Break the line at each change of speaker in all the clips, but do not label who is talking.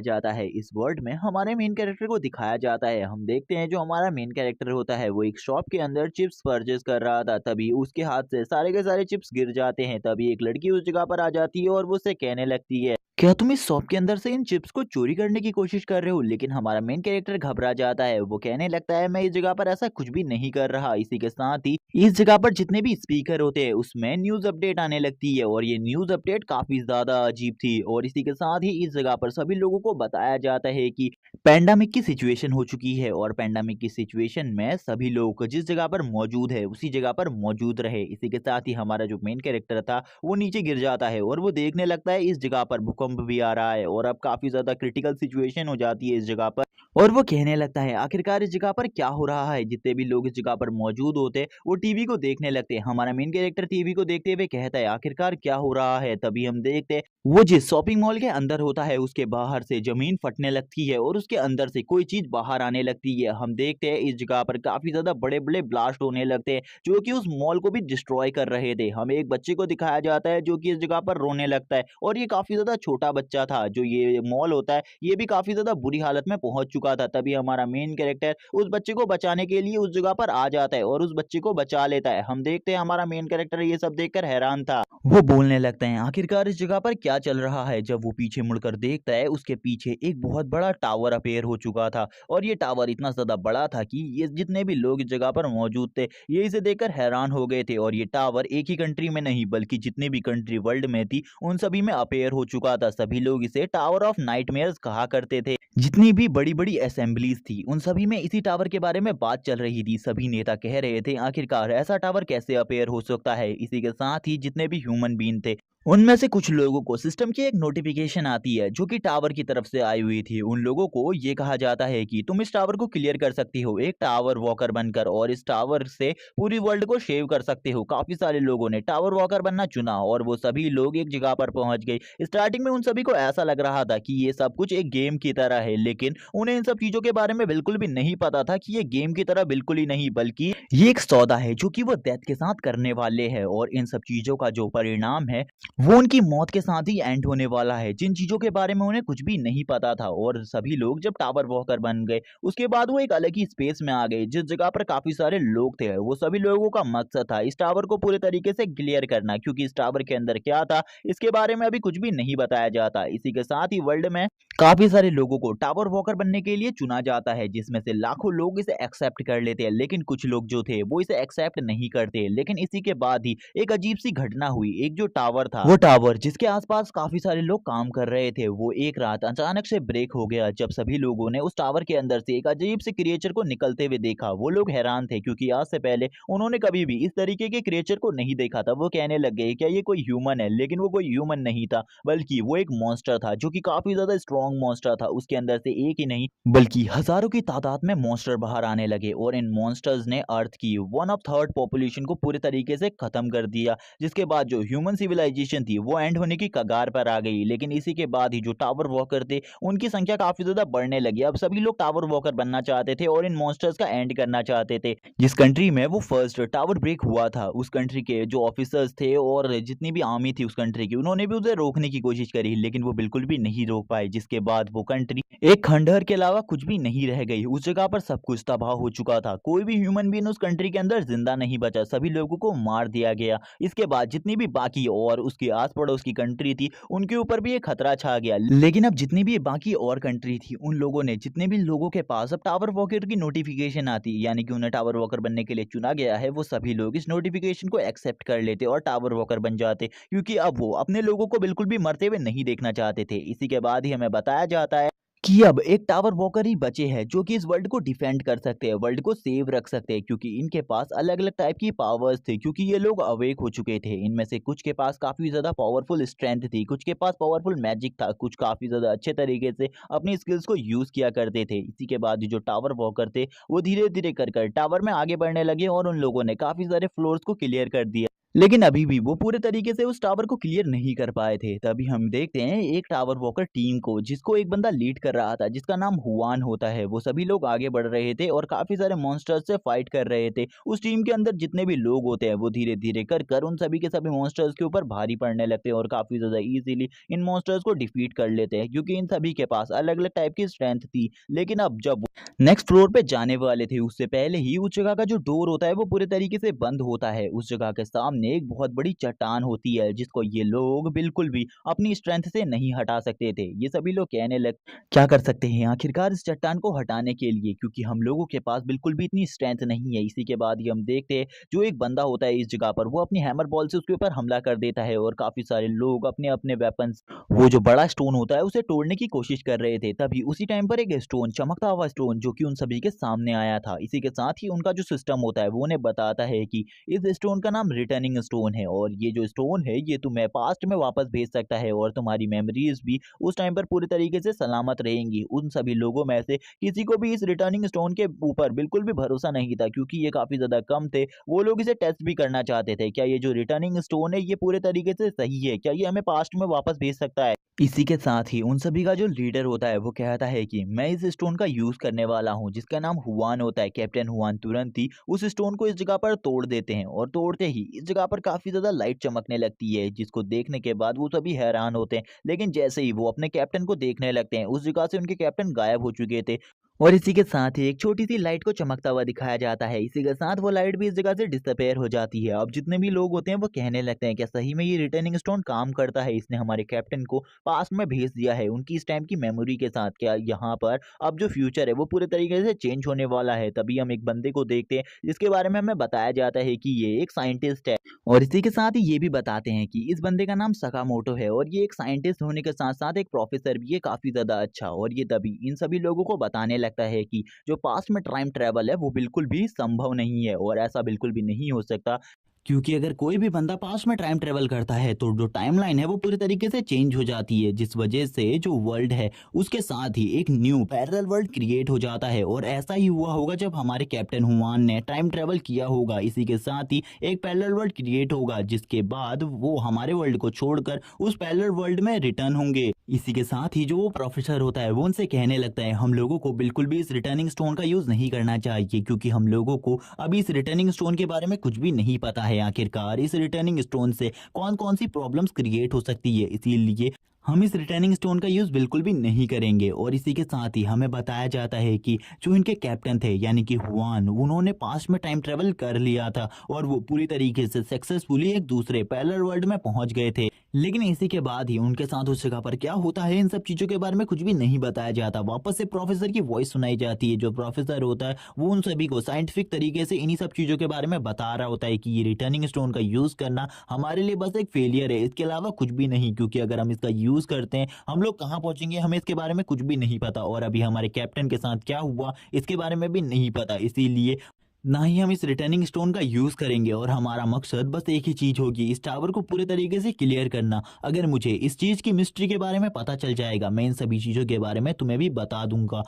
जाता है इस वर्ल्ड में हमारे मेन कैरेक्टर को दिखाया जाता है। हम देखते हैं जो हमारा मेन कैरेक्टर होता है वो एक शॉप के अंदर चिप्स परचेज कर रहा था, तभी उसके हाथ से सारे के सारे चिप्स गिर जाते हैं। तभी एक लड़की उस जगह पर आ जाती है और वो उससे कहने लगती है, क्या तुम इस शॉप के अंदर से इन चिप्स को चोरी करने की कोशिश कर रहे हो? लेकिन हमारा मेन कैरेक्टर घबरा जाता है। वो कहने लगता है मैं इस जगह पर ऐसा कुछ भी नहीं कर रहा। इसी के साथ ही इस जगह पर जितने भी स्पीकर होते हैं उसमें न्यूज अपडेट आने लगती है और ये न्यूज अपडेट काफी ज्यादा अजीब थी। और इसी के साथ ही इस जगह पर सभी लोगों को बताया जाता है कि पैंडेमिक की सिचुएशन हो चुकी है और पैंडेमिक की सिचुएशन में सभी लोग जिस जगह पर मौजूद है उसी जगह पर मौजूद रहे। इसी के साथ ही हमारा जो मेन कैरेक्टर था वो नीचे गिर जाता है और वो देखने लगता है इस जगह पर भूकंप भी आ रहा है और अब काफी ज्यादा क्रिटिकल सिचुएशन हो जाती है इस जगह पर। और वो कहने लगता है आखिरकार इस जगह पर क्या हो रहा है। जितने भी लोग इस जगह पर मौजूद होते वो टीवी को देखने लगते हैं। हमारा मेन कैरेक्टर टीवी को देखते हुए कहता है आखिरकार क्या हो रहा है। तभी हम देखते हैं वो जिस शॉपिंग मॉल के अंदर होता है उसके बाहर से जमीन फटने लगती है और उसके अंदर से कोई चीज बाहर आने लगती है। हम देखते हैं इस जगह पर काफी ज्यादा बड़े बड़े ब्लास्ट होने लगते हैं जो कि उस मॉल को भी डिस्ट्रॉय कर रहे थे। हमें एक बच्चे को दिखाया जाता है जो कि इस जगह पर रोने लगता है और ये काफी ज्यादा छोटा बच्चा था। जो ये मॉल होता है ये भी काफी ज्यादा बुरी हालत में पहुंच चुका था। तभी हमारा मेन कैरेक्टर उस बच्चे को बचाने के लिए उस जगह पर आ जाता है और उस बच्चे को बचा लेता है। हम देखते हैं हमारा मेन कैरेक्टर ये सब देखकर हैरान था। वो बोलने लगते हैं आखिरकार इस जगह पर क्या चल रहा है। जब वो पीछे मुड़कर देखता है उसके पीछे एक बहुत बड़ा टावर अपेयर हो चुका था और ये टावर इतना ज्यादा बड़ा था कि ये जितने भी लोग इस जगह पर मौजूद थे ये इसे देखकर हैरान हो गए थे। और ये टावर एक ही कंट्री में नहीं बल्कि जितनी भी कंट्री वर्ल्ड में थी उन सभी में अपेयर हो चुका था। सभी लोग इसे टावर ऑफ नाइटमेयर्स कहा करते थे। जितनी भी बड़ी बड़ी असेंबलीज थी उन सभी में इसी टावर के बारे में बात चल रही थी। सभी नेता कह रहे थे आखिरकार ऐसा टावर कैसे अपेयर हो सकता है। इसी के साथ ही जितने भी ह्यूमन बीन थे उनमें से कुछ लोगों को सिस्टम की एक नोटिफिकेशन आती है जो कि टावर की तरफ से आई हुई थी। उन लोगों को ये कहा जाता है कि तुम इस टावर को क्लियर कर सकती हो एक टावर वॉकर बनकर और इस टावर से पूरी वर्ल्ड को सेव कर सकते हो। काफी सारे लोगों ने टावर वॉकर बनना चुना और वो सभी लोग एक जगह पर पहुंच गए। स्टार्टिंग में उन सभी को ऐसा लग रहा था कि ये सब कुछ एक गेम की तरह है, लेकिन उन्हें इन सब चीजों के बारे में बिल्कुल भी नहीं पता था कि ये गेम की तरह बिल्कुल ही नहीं बल्कि ये एक सौदा है जो कि वो डेथ के साथ करने वाले हैं। और इन सब चीजों का जो परिणाम है वो उनकी मौत के साथ ही एंड होने वाला है, जिन चीजों के बारे में उन्हें कुछ भी नहीं पता था। और सभी लोग जब टावर वॉकर बन गए उसके बाद वो एक अलग ही स्पेस में आ गए जिस जगह पर काफी सारे लोग थे। वो सभी लोगों का मकसद था इस टावर को पूरे तरीके से क्लियर करना, क्योंकि इस टावर के अंदर क्या था इसके बारे में अभी कुछ भी नहीं बताया जाता। इसी के साथ ही वर्ल्ड में काफी सारे लोगों को टावर वॉकर बनने के लिए चुना जाता है, जिसमें से लाखों लोग इसे एक्सेप्ट कर लेते हैं, लेकिन कुछ लोग जो थे वो इसे एक्सेप्ट नहीं करते। लेकिन इसी के बाद ही एक अजीब सी घटना हुई। एक जो टावर था वो टावर जिसके आसपास काफी सारे लोग काम कर रहे थे वो एक रात अचानक से ब्रेक हो गया। जब सभी लोगों ने उस टावर के अंदर से एक अजीब से क्रिएचर को निकलते हुए देखा वो लोग हैरान थे, क्योंकि आज से पहले उन्होंने कभी भी इस तरीके के क्रिएचर को नहीं देखा था। वो कहने लग गए क्या ये कोई ह्यूमन है, लेकिन वो कोई ह्यूमन नहीं था बल्कि वो एक मॉन्स्टर था जो कि काफी ज्यादा स्ट्रॉन्ग मॉन्स्टर था। उसके अंदर से एक ही नहीं बल्कि हजारों की तादाद में मॉन्स्टर बाहर आने लगे और इन मॉन्स्टर्स ने अर्थ की 1/3 पॉपुलेशन को पूरे तरीके से खत्म कर दिया, जिसके बाद जो ह्यूमन सिविलाइजेशन थी वो एंड होने की कगार पर आ गई। लेकिन इसी के बाद ही जो टावर वॉकर थे उनकी संख्या काफी ज्यादा बढ़ने लगी। अब सभी लोग टावर वॉकर बनना चाहते थे और इन मॉन्स्टर्स का एंड करना चाहते थे। जिस कंट्री में वो फर्स्ट टावर ब्रेक हुआ था उस कंट्री के जो ऑफिसर्स थे और जितनी भी आर्मी थी उस कंट्री की उन्होंने भी उसे रोकने की कोशिश करी, लेकिन वो बिल्कुल भी नहीं रोक पाए। जिसके बाद वो कंट्री एक खंडहर के अलावा कुछ भी नहीं रह गई। उस जगह पर सब कुछ तबाह हो चुका था। कोई भी ह्यूमन बीइंग उस कंट्री के अंदर जिंदा नहीं बचा, सभी लोगों को मार दिया गया। इसके बाद जितनी भी बाकी और उसकी आस पड़ोस की कंट्री थी उनके ऊपर भी एक खतरा छा गया। लेकिन अब जितनी भी बाकी और कंट्री थी उन लोगों ने जितने भी लोगों के पास अब टावर वॉकर की नोटिफिकेशन आती यानी कि उन्हें टावर वॉकर बनने के लिए चुना गया है, वो सभी लोग इस नोटिफिकेशन को एक्सेप्ट कर लेते और टावर वॉकर बन जाते, क्योंकि अब वो अपने लोगों को बिल्कुल भी मरते हुए नहीं देखना चाहते थे। इसी के बाद ही हमें बताया जाता है कि अब एक टावर वॉकर ही बचे हैं जो कि इस वर्ल्ड को डिफेंड कर सकते हैं, वर्ल्ड को सेव रख सकते हैं, क्योंकि इनके पास अलग अलग टाइप की पावर्स थी, क्योंकि ये लोग अवेक हो चुके थे। इनमें से कुछ के पास काफी ज्यादा पावरफुल स्ट्रेंथ थी, कुछ के पास पावरफुल मैजिक था, कुछ काफी ज्यादा अच्छे तरीके से अपनी स्किल्स को यूज किया करते थे। इसी के बाद जो टावर वॉकर थे वो धीरे धीरे कर टावर में आगे बढ़ने लगे और उन लोगों ने काफी सारे फ्लोर्स को क्लियर कर दिया। लेकिन अभी भी वो पूरे तरीके से उस टावर को क्लियर नहीं कर पाए थे। तभी हम देखते हैं एक टावर वॉकर टीम को, जिसको एक बंदा लीड कर रहा था, जिसका नाम हुआन होता है। वो सभी लोग आगे बढ़ रहे थे और काफी सारे मॉन्स्टर्स से फाइट कर रहे थे। उस टीम के अंदर जितने भी लोग होते हैं वो धीरे धीरे कर कर उन सभी के सभी मॉन्स्टर्स के ऊपर भारी पड़ने लगते हैं और काफी ज्यादा इजीली इन मॉन्स्टर्स को डिफीट कर लेते हैं, क्योंकि इन सभी के पास अलग अलग टाइप की स्ट्रेंथ थी। लेकिन अब जब नेक्स्ट फ्लोर पे जाने वाले थे, उससे पहले ही उस जगह का जो डोर होता है वो पूरे तरीके से बंद होता है। उस जगह के सामने एक बहुत बड़ी चट्टान होती है, जिसको ये लोग बिल्कुल भी अपनी स्ट्रेंथ से नहीं हटा सकते थे। ये सभी लोग कहने लग क्या कर सकते हैं आखिरकार इस चट्टान को हटाने के लिए, क्योंकि हम लोगों के पास बिल्कुल भी इतनी स्ट्रेंथ नहीं है। इसी के बाद ही हम देखते हैं जो एक बंदा होता है इस जगह पर, वो अपनी हैमर बॉल से उसके ऊपर हमला कर देता है और काफी सारे लोग अपने अपने वेपन्स, वो जो बड़ा स्टोन होता है उसे तोड़ने की कोशिश कर रहे थे। तभी उसी टाइम पर एक स्टोन, चमकता हुआ स्टोन, जो कि उन सभी के सामने आया था। इसी के साथ ही उनका जो सिस्टम होता है वो उन्हें बताता है कि इस स्टोन का नाम रिटर्निंग स्टोन है और ये जो स्टोन है ये तुम्हें पास्ट में वापस भेज सकता है और तुम्हारी मेमोरीज भी उस टाइम पर पूरी तरीके से सलामत रहेंगी। उन सभी लोगों में से किसी को भी इस रिटर्निंग स्टोन के ऊपर बिल्कुल भी भरोसा नहीं था, क्योंकि ये काफी ज्यादा कम थे। वो लोग इसे टेस्ट भी करना चाहते थे, क्या ये जो रिटर्निंग स्टोन है ये पूरे तरीके से सही है, क्या ये हमें पास्ट में वापस भेज सकता है। इसी के साथ ही उन सभी का जो लीडर होता है वो कहता है कि मैं इस स्टोन का यूज करने वाला हूँ, जिसका नाम हुआन होता है। कैप्टन हुआन तुरंत ही उस स्टोन को इस जगह पर तोड़ देते हैं और तोड़ते ही इस जगह पर काफी ज्यादा लाइट चमकने लगती है, जिसको देखने के बाद वो सभी हैरान होते हैं। लेकिन जैसे ही वो अपने कैप्टन को देखने लगते हैं, उस जगह से उनके कैप्टन गायब हो चुके थे और इसी के साथ ही एक छोटी सी लाइट को चमकता हुआ दिखाया जाता है। इसी के साथ वो लाइट भी इस जगह से डिसअपेयर हो जाती है। अब जितने भी लोग होते हैं वो कहने लगते हैं क्या सही में ये रिटर्निंग स्टोन काम करता है, इसने हमारे कैप्टन को पास्ट में भेज दिया है उनकी इस टाइम की मेमोरी के साथ। क्या यहाँ पर अब जो फ्यूचर है वो पूरे तरीके से चेंज होने वाला है। तभी हम एक बंदे को देखते हैं जिसके बारे में हमें बताया जाता है कि ये एक साइंटिस्ट है और इसी के साथ ही ये भी बताते हैं कि इस बंदे का नाम सकामोटो है और ये एक साइंटिस्ट होने के साथ साथ एक प्रोफेसर भी है, काफी ज्यादा अच्छा। और ये तभी इन सभी लोगों को बताने लगता है कि जो पास्ट में टाइम ट्रैवल है वो बिल्कुल भी संभव नहीं है और ऐसा बिल्कुल भी नहीं हो सकता, क्योंकि अगर कोई भी बंदा पास्ट में टाइम ट्रेवल करता है तो जो टाइमलाइन है वो पूरी तरीके से चेंज हो जाती है, जिस वजह से जो वर्ल्ड है उसके साथ ही एक न्यू पैरेलल वर्ल्ड क्रिएट हो जाता है। और ऐसा ही हुआ होगा जब हमारे कैप्टन हुआन ने टाइम ट्रेवल किया होगा। इसी के साथ ही एक पैरेलल वर्ल्ड क्रिएट होगा, जिसके बाद वो हमारे वर्ल्ड को छोड़कर उस पैरेलल वर्ल्ड में रिटर्न होंगे। इसी के साथ ही जो वो प्रोफेसर होता है वो उनसे कहने लगता है हम लोगों को बिल्कुल भी इस रिटर्निंग स्टोन का यूज नहीं करना चाहिए, क्योंकि हम लोगों को अभी इस रिटर्निंग स्टोन के बारे में कुछ भी नहीं पता है आखिरकार इस रिटर्निंग स्टोन से कौन कौन सी प्रॉब्लम्स क्रिएट हो सकती है। इसीलिए हम इस रिटर्निंग स्टोन का यूज बिल्कुल भी नहीं करेंगे। और इसी के साथ ही हमें बताया जाता है कि जो इनके कैप्टन थे यानी कि हुआन, उन्होंने पास्ट में टाइम ट्रेवल कर लिया था और वो पूरी तरीके से सक्सेसफुली एक दूसरे पैरेलल वर्ल्ड में पहुंच गए थे। लेकिन इसी के बाद ही उनके साथ उस जगह पर क्या होता है इन सब चीजों के बारे में कुछ भी नहीं बताया जाता। वापस से प्रोफेसर की वॉइस सुनाई जाती है। जो प्रोफेसर होता है वो उन सभी को साइंटिफिक तरीके से इन्हीं सब चीजों के बारे में बता रहा होता है कि ये रिटर्निंग स्टोन का यूज करना हमारे लिए बस एक फेलियर है, इसके अलावा कुछ भी नहीं। क्योंकि अगर हम इसका यूज करते हैं हम लोग कहाँ पहुंचेंगे हमें इसके बारे में कुछ भी नहीं पता, और अभी हमारे कैप्टन के साथ क्या हुआ इसके बारे में भी नहीं पता। इसीलिए ना ही हम इस रिटर्निंग स्टोन का यूज करेंगे और हमारा मकसद बस एक ही चीज होगी, इस टावर को पूरे तरीके से क्लियर करना। अगर मुझे इस चीज की मिस्ट्री के बारे में पता चल जाएगा मैं इन सभी चीजों के बारे में तुम्हें भी बता दूंगा।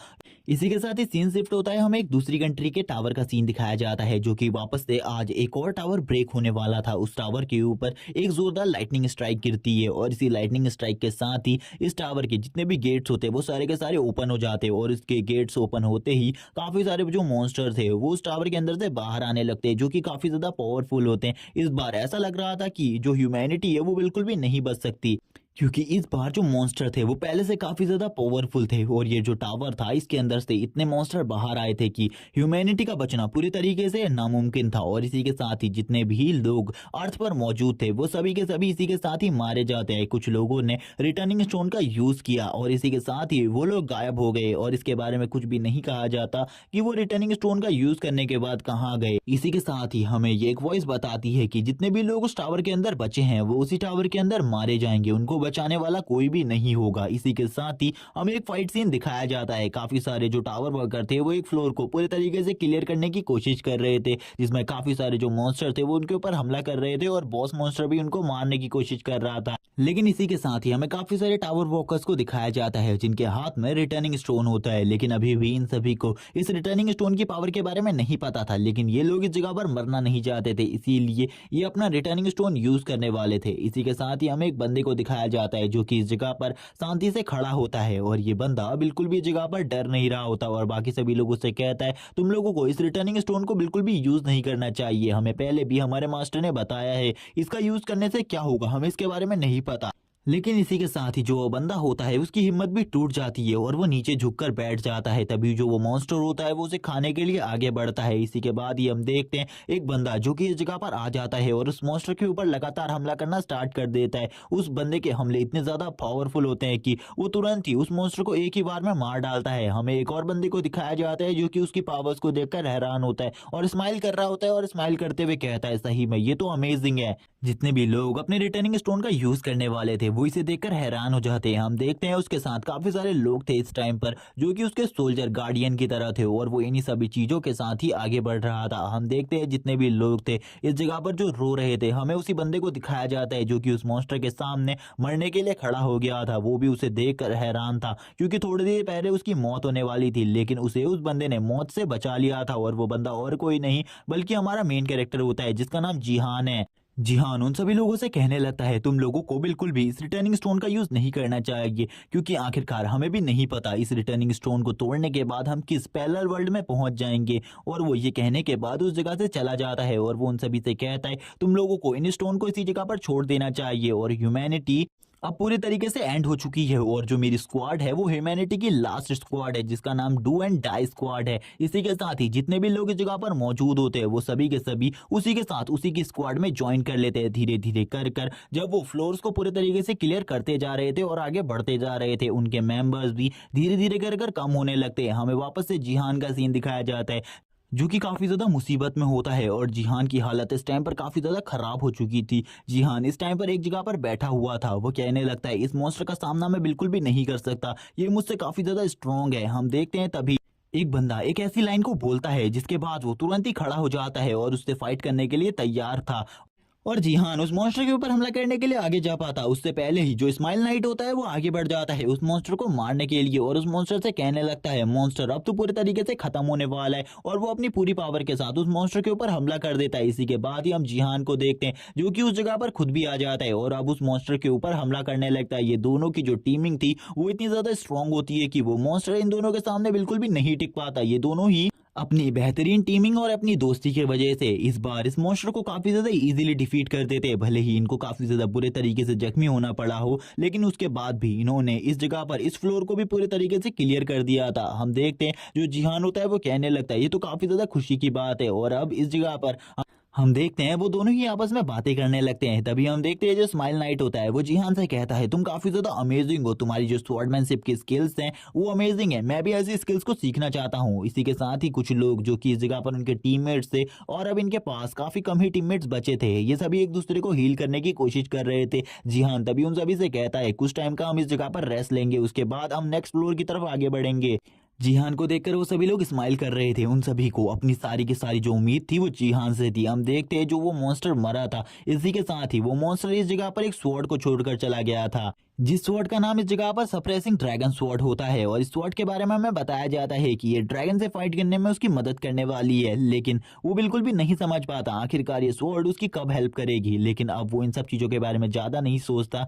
इसी के साथ ही सीन शिफ्ट होता है, हमें एक दूसरी कंट्री के टावर का सीन दिखाया जाता है, जो कि वापस से आज एक और टावर ब्रेक होने वाला था। उस टावर के ऊपर एक जोरदार लाइटनिंग स्ट्राइक गिरती है और इसी लाइटनिंग स्ट्राइक के साथ ही इस टावर के जितने भी गेट्स होते हैं वो सारे के सारे ओपन हो जाते हैं और इसके गेट्स ओपन होते ही काफी सारे जो मॉन्स्टर थे वो उस टावर के अंदर से बाहर आने लगते हैं, जो कि काफी ज्यादा पावरफुल होते हैं। इस बार ऐसा लग रहा था कि जो ह्यूमैनिटी है वो बिल्कुल भी नहीं बच सकती, क्योंकि इस बार जो मॉन्स्टर थे वो पहले से काफी ज्यादा पावरफुल थे और ये जो टावर था इसके अंदर से इतने मॉन्स्टर बाहर आए थे कि ह्यूमैनिटी का बचना पूरी तरीके से नामुमकिन था। और इसी के साथ ही जितने भी लोग अर्थ पर मौजूद थे वो सभी के सभी इसी के साथ ही मारे जाते हैं। कुछ लोगों ने रिटर्निंग स्टोन का यूज किया और इसी के साथ ही वो लोग गायब हो गए और इसके बारे में कुछ भी नहीं कहा जाता कि वो रिटर्निंग स्टोन का यूज करने के बाद कहाँ गए। इसी के साथ ही हमें ये एक वॉइस बताती है कि जितने भी लोग उस टावर के अंदर बचे हैं वो उसी टावर के अंदर मारे जाएंगे, उनको बचाने वाला कोई भी नहीं होगा। इसी के साथ ही हमें एक फाइट सीन दिखाया जाता है। काफी सारे जो टावर वर्कर थे वो एक फ्लोर को पूरे तरीके से क्लियर करने की कोशिश कर रहे थे, जिसमें काफी सारे जो मॉन्स्टर थे वो उनके ऊपर हमला कर रहे थे और बॉस मॉन्स्टर भी उनको मारने की कोशिश कर रहा था। लेकिन इसी के साथ ही हमें काफी सारे टावर वॉकर्स को दिखाया जाता है जिनके हाथ में रिटर्निंग स्टोन होता है। लेकिन अभी भी इन सभी को इस रिटर्निंग स्टोन की पावर के बारे में नहीं पता था, लेकिन ये लोग इस जगह पर मरना नहीं चाहते थे, इसीलिए ये अपना रिटर्निंग स्टोन यूज करने वाले थे। इसी के साथ ही हमें एक बंदे को दिखाया जाता है जो कि इस जगह पर शांति से खड़ा होता है और ये बंदा बिल्कुल भी इस जगह पर डर नहीं रहा होता और बाकी सभी लोगों से कहता है तुम लोगों को इस रिटर्निंग स्टोन को बिल्कुल भी यूज नहीं करना चाहिए। हमें पहले भी हमारे मास्टर ने बताया है इसका यूज करने से क्या होगा, हमें इसके बारे में नहीं पता। लेकिन इसी के साथ ही जो वो बंदा होता है उसकी हिम्मत भी टूट जाती है और वो नीचे झुककर बैठ जाता है। तभी जो वो मॉन्स्टर होता है वो उसे खाने के लिए आगे बढ़ता है। इसी के बाद ही हम देखते हैं एक बंदा जो कि इस जगह पर आ जाता है और उस मॉन्स्टर के ऊपर लगातार हमला करना स्टार्ट कर देता है। उस बंदे के हमले इतने ज्यादा पावरफुल होते हैं कि वो तुरंत ही उस मॉन्स्टर को एक ही बार में मार डालता है। हमें एक और बंदे को दिखाया जाता है जो कि उसकी पावर्स को देखकर हैरान होता है और स्माइल कर रहा होता है और स्माइल करते हुए कहता है सही में ये तो अमेजिंग है। जितने भी लोग अपने रिटर्निंग स्टोन का यूज करने वाले थे वो इसे देखकर हैरान हो जाते हैं। हम देखते हैं उसके साथ काफी सारे लोग थे इस टाइम पर जो कि उसके सोल्जर गार्डियन की तरह थे और वो इन्हीं सभी चीजों के साथ ही आगे बढ़ रहा था। हम देखते हैं जितने भी लोग थे इस जगह पर जो रो रहे थे, हमें उसी बंदे को दिखाया जाता है जो कि उस मॉन्स्टर के सामने मरने के लिए खड़ा हो गया था। वो भी उसे देखकर हैरान था क्योंकि थोड़ी देर पहले उसकी मौत होने वाली थी, लेकिन उसे उस बंदे ने मौत से बचा लिया था और वो बंदा और कोई नहीं बल्कि हमारा मेन कैरेक्टर होता है जिसका नाम जिहान है। जिहान उन सभी लोगों से कहने लगता है तुम लोगों को बिल्कुल भी इस रिटर्निंग स्टोन का यूज नहीं करना चाहिए क्योंकि आखिरकार हमें भी नहीं पता इस रिटर्निंग स्टोन को तोड़ने के बाद हम किस पैरेलल वर्ल्ड में पहुंच जाएंगे। और वो ये कहने के बाद उस जगह से चला जाता है और वो उन सभी से कहता है तुम लोगों को इन स्टोन को इसी जगह पर छोड़ देना चाहिए और ह्यूमैनिटी अब पूरी तरीके से एंड हो चुकी है और जो मेरी स्क्वाड है वो ह्यूमैनिटी की लास्ट स्क्वाड है जिसका नाम डू एंड डाई स्क्वाड है। इसी के साथ ही जितने भी लोग इस जगह पर मौजूद होते हैं वो सभी के सभी उसी के साथ उसी की स्क्वाड में ज्वाइन कर लेते हैं धीरे धीरे कर कर। जब वो फ्लोर्स को पूरे तरीके से क्लियर करते जा रहे थे और आगे बढ़ते जा रहे थे उनके मेंबर्स भी धीरे धीरे कर कर कम होने लगते हैं। हमें वापस से जिहान का सीन दिखाया जाता है जो कि काफी ज्यादा मुसीबत में होता है और जिहान की हालत इस टाइम पर काफी ज्यादा खराब हो चुकी थी। जिहान इस टाइम पर एक जगह पर बैठा हुआ था, वो कहने लगता है इस मॉन्स्टर का सामना मैं बिल्कुल भी नहीं कर सकता, ये मुझसे काफी ज्यादा स्ट्रांग है। हम देखते हैं तभी एक बंदा एक ऐसी लाइन को बोलता है जिसके बाद वो तुरंत ही खड़ा हो जाता है और उससे फाइट करने के लिए तैयार था। और जिहान उस मॉन्स्टर के ऊपर हमला करने के लिए आगे जा पाता उससे पहले ही जो स्माइल नाइट होता है वो आगे बढ़ जाता है उस मॉन्स्टर को मारने के लिए और उस मॉन्स्टर से कहने लगता है मॉन्स्टर अब तो पूरे तरीके से खत्म होने वाला है और वो अपनी पूरी पावर के साथ उस मॉन्स्टर के ऊपर हमला कर देता है। इसी के बाद ही हम जिहान को देखते हैं जो कि उस जगह पर खुद भी आ जाता है और अब उस मॉन्स्टर के ऊपर हमला करने लगता है। ये दोनों की जो टीमिंग थी वो इतनी ज्यादा स्ट्रांग होती है कि वो मॉन्स्टर इन दोनों के सामने बिल्कुल भी नहीं टिक पाता। ये दोनों ही अपनी बेहतरीन टीमिंग और अपनी दोस्ती की वजह से इस बार इस मॉन्स्टर को काफी ज्यादा इजीली डिफीट कर देते हैं। भले ही इनको काफी ज्यादा बुरे तरीके से जख्मी होना पड़ा हो, लेकिन उसके बाद भी इन्होंने इस जगह पर इस फ्लोर को भी पूरे तरीके से क्लियर कर दिया था। हम देखते हैं जो जिहान होता है वो कहने लगता है ये तो काफी ज्यादा खुशी की बात है और अब इस जगह पर हम देखते हैं वो दोनों ही आपस में बातें करने लगते हैं। तभी हम देखते हैं जो स्माइल नाइट होता है वो जिहान से कहता है तुम काफी ज्यादा अमेजिंग हो, तुम्हारी जो स्वॉर्डमैनशिप की स्किल्स हैं वो अमेजिंग है, मैं भी ऐसी स्किल्स को सीखना चाहता हूँ। इसी के साथ ही कुछ लोग जो कि इस जगह पर उनके टीममेट्स थे और अब इनके पास काफी कम ही टीममेट्स बचे थे, ये सभी एक दूसरे को हील करने की कोशिश कर रहे थे। जिहान तभी उन सभी से कहता है कुछ टाइम का हम इस जगह पर रेस्ट लेंगे, उसके बाद हम नेक्स्ट फ्लोर की तरफ आगे बढ़ेंगे। जिहान को देखकर वो सभी लोग स्माइल कर रहे थे, उन सभी को अपनी सारी की सारी जो उम्मीद थी वो जिहान से थी। हम देखते हैं जो वो मॉन्स्टर मरा था, इसी के साथ ही वो मॉन्स्टर इस जगह पर एक स्वॉर्ड को छोड़कर चला गया था जिस स्वॉर्ड का नाम इस जगह पर सप्रेसिंग ड्रैगन स्वॉर्ड होता है। और इस स्वॉर्ड के बारे में हमें बताया जाता है कि ये ड्रैगन से फाइट करने में उसकी मदद करने वाली है, लेकिन वो बिल्कुल भी नहीं समझ पाता आखिरकार ये स्वॉर्ड उसकी कब हेल्प करेगी। लेकिन अब वो इन सब चीजों के बारे में ज्यादा नहीं सोचता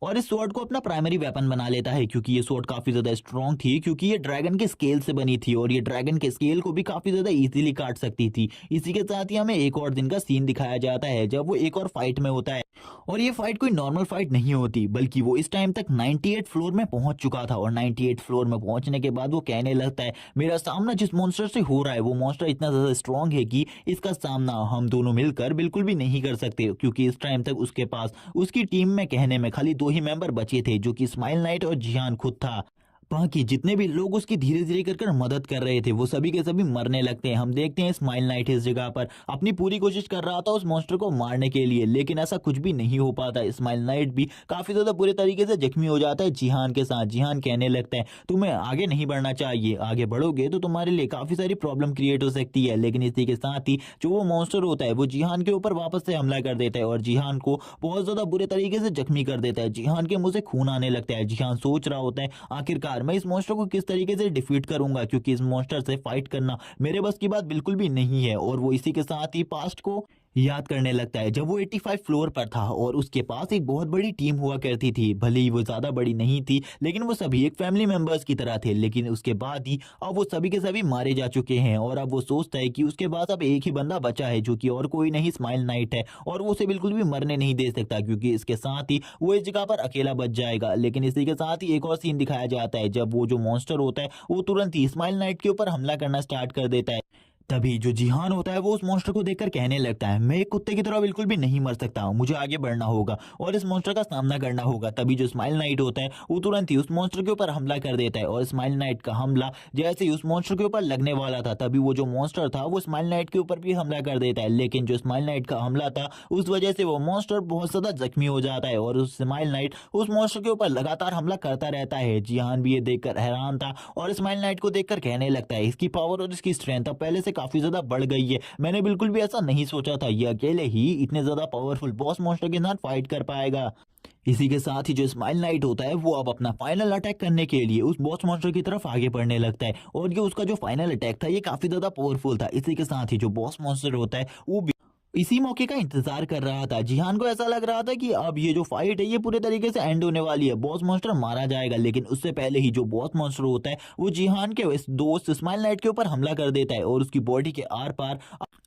और इस स्वॉर्ड को अपना प्राइमरी वेपन बना लेता है क्योंकि ये स्वॉर्ड काफी ज्यादा स्ट्रॉन्ग थी, क्योंकि ये ड्रैगन के स्केल से बनी थी और ये ड्रैगन के स्केल को भी काफी ज्यादा इजीली काट सकती थी। इसी के साथ ही हमें एक और दिन का सीन दिखाया जाता है जब वो एक और फाइट में होता है और ये फाइट कोई नॉर्मल फाइट नहीं होती बल्कि वो इस टाइम तक 98 फ्लोर में पहुंच चुका था और 98 फ्लोर में पहुंचने के बाद वो कहने लगता है मेरा सामना जिस मॉन्स्टर से हो रहा है वो मॉन्स्टर इतना ज्यादा स्ट्रॉन्ग है कि इसका सामना हम दोनों मिलकर बिल्कुल भी नहीं कर सकते, क्योंकि इस टाइम तक उसके पास उसकी टीम में कहने में खाली 2 ही मेंबर बचे थे जो कि स्माइल नाइट और जिहान खुद था। बाकी जितने भी लोग उसकी धीरे धीरे कर कर मदद कर रहे थे वो सभी के सभी मरने लगते हैं। हम देखते हैं स्माइल नाइट इस जगह पर अपनी पूरी कोशिश कर रहा था उस मॉन्स्टर को मारने के लिए, लेकिन ऐसा कुछ भी नहीं हो पाता। स्माइल नाइट भी काफी ज्यादा बुरे तरीके से जख्मी हो जाता है जिहान के साथ। जिहान कहने लगता है तुम्हें आगे नहीं बढ़ना चाहिए, आगे बढ़ोगे तो तुम्हारे लिए काफी सारी प्रॉब्लम क्रिएट हो सकती है। लेकिन इसी के साथ ही जो वो मॉन्स्टर होता है वो जिहान के ऊपर वापस से हमला कर देता है और जिहान को बहुत ज्यादा बुरे तरीके से जख्मी कर देता है। जिहान के मुंह से खून आने लगता है। जिहान सोच रहा होता है आखिरकार मैं इस मॉन्स्टर को किस तरीके से डिफीट करूंगा, क्योंकि इस मॉन्स्टर से फाइट करना मेरे बस की बात बिल्कुल भी नहीं है। और वो इसी के साथ ही पास्ट को याद करने लगता है जब वो 85 फ्लोर पर था और उसके पास एक बहुत बड़ी टीम हुआ करती थी। भले ही वो ज्यादा बड़ी नहीं थी लेकिन वो सभी एक फैमिली मेंबर्स की तरह थे। लेकिन उसके बाद ही अब वो सभी के सभी मारे जा चुके हैं और अब वो सोचता है कि उसके पास अब एक ही बंदा बचा है जो कि और कोई नहीं स्माइल नाइट है, और वो उसे बिल्कुल भी मरने नहीं दे सकता क्योंकि इसके साथ ही वो इस जगह पर अकेला बच जाएगा। लेकिन इसी के साथ ही एक और सीन दिखाया जाता है जब वो जो मॉन्स्टर होता है वो तुरंत ही स्माइल नाइट के ऊपर हमला करना स्टार्ट कर देता है। तभी जो जिहान होता है वो उस मॉन्स्टर को देखकर कहने लगता है मैं एक कुत्ते की तरह बिल्कुल भी नहीं मर सकता हूँ, मुझे आगे बढ़ना होगा और इस मॉन्स्टर का सामना करना होगा। तभी जो स्माइल नाइट होता है वो तुरंत ही उस मॉन्स्टर के ऊपर हमला कर देता है और स्माइल नाइट का हमला जैसे ही उस मॉन्स्टर के ऊपर लगने वाला था तभी वो जो मॉन्स्टर था वो स्माइल नाइट के ऊपर भी हमला कर देता है। लेकिन जो स्माइल नाइट का हमला था उस वजह से वो मॉन्स्टर बहुत ज्यादा जख्मी हो जाता है और उस स्माइल नाइट उस मॉन्स्टर के ऊपर लगातार हमला करता रहता है। जिहान भी ये देखकर हैरान था और स्माइल नाइट को देखकर कहने लगता है इसकी पावर और इसकी स्ट्रेंथ अब पहले से काफी ज्यादा बढ़ गई है, मैंने बिल्कुल भी ऐसा नहीं सोचा था ये अकेले ही इतने ज्यादा पावरफुल बॉस मॉन्स्टर के साथ फाइट कर पाएगा। इसी के साथ ही जो स्माइल नाइट होता है वो अब अपना फाइनल अटैक करने के लिए उस बॉस मॉन्स्टर की तरफ आगे बढ़ने लगता है और ये उसका जो फाइनल अटैक था ये काफी ज्यादा पावरफुल था। इसी के साथ ही जो बॉस मॉन्स्टर होता है वो भी इसी मौके का इंतजार कर रहा था। जिहान को ऐसा लग रहा था कि अब ये जो फाइट है ये पूरे तरीके से एंड होने वाली है, बॉस मॉन्स्टर मारा जाएगा। लेकिन उससे पहले ही जो बॉस मॉन्स्टर होता है वो जिहान के इस दोस्त स्माइल नाइट के ऊपर हमला कर देता है और उसकी बॉडी के आर पार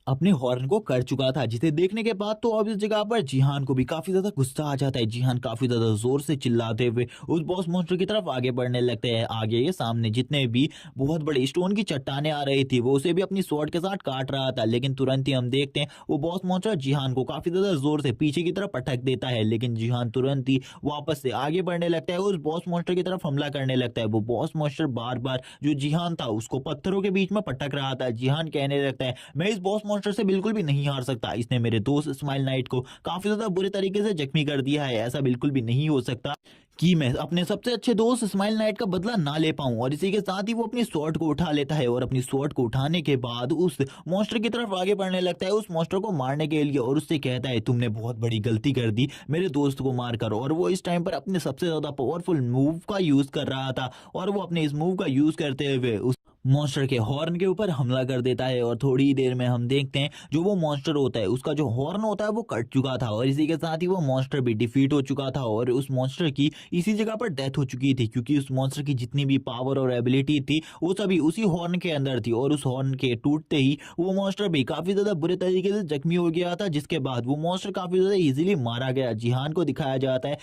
अपने हॉर्न को कर चुका था, जिसे देखने के बाद तो अब इस जगह पर जिहान को भी काफी ज्यादा गुस्सा आ जाता है। जिहान काफी ज्यादा जोर से चिल्लाते हुए उस बॉस मॉन्स्टर की तरफ आगे बढ़ने लगते हैं। आगे ये सामने जितने भी बहुत बड़े स्टोन की चट्टाने आ रही थी वो उसे भी अपनी स्वॉर्ड के साथ काट रहा था। लेकिन तुरंत ही हम देखते हैं वो बॉस मॉन्स्टर जिहान को काफी ज्यादा जोर से पीछे की तरफ पटक देता है। लेकिन जिहान तुरंत ही वापस से आगे बढ़ने लगता है और उस बॉस मॉन्स्टर की तरफ हमला करने लगता है। वो बॉस मॉन्स्टर बार बार जो जिहान था उसको पत्थरों के बीच में पटक रहा था। जिहान कहने लगता है मैं इस बॉस मॉन्स्टर से बिल्कुल भी नहीं हार सकता, इसने मेरे दोस्त स्माइल नाइट को काफी ज्यादा बुरे तरीके से जख्मी कर दिया है, ऐसा बिल्कुल भी नहीं हो सकता कि मैं अपने सबसे अच्छे दोस्त स्माइल नाइट का बदला ना ले पाऊं। और इसी के साथ ही वो अपनी स्वॉर्ड को उठा लेता है और अपनी स्वॉर्ड को उठाने के बाद उस मॉन्स्टर की तरफ आगे बढ़ने लगता है उस मॉन्स्टर को मारने के लिए और उससे कहता है तुमने बहुत बड़ी गलती कर दी मेरे दोस्त को मारकर। और वो इस टाइम पर अपने सबसे ज्यादा पावरफुल मूव का यूज कर रहा था और वो अपने इस मूव का यूज करते हुए उस मॉन्स्टर के हॉर्न के ऊपर हमला कर देता है। और थोड़ी ही देर में हम देखते हैं जो वो मॉन्स्टर होता है उसका जो हॉर्न होता है वो कट चुका था और इसी के साथ ही वो मॉन्स्टर भी डिफीट हो चुका था और उस मॉन्स्टर की इसी जगह पर डेथ हो चुकी थी, क्योंकि उस मॉन्स्टर की जितनी भी पावर और एबिलिटी थी वो सभी उसी हॉर्न के अंदर थी। और उस हॉर्न के टूटते ही वो मॉन्स्टर भी काफी ज्यादा बुरे तरीके से जख्मी हो गया था, जिसके बाद वो मॉन्स्टर काफी ज्यादा इजीली मारा गया। जिहान को दिखाया जाता है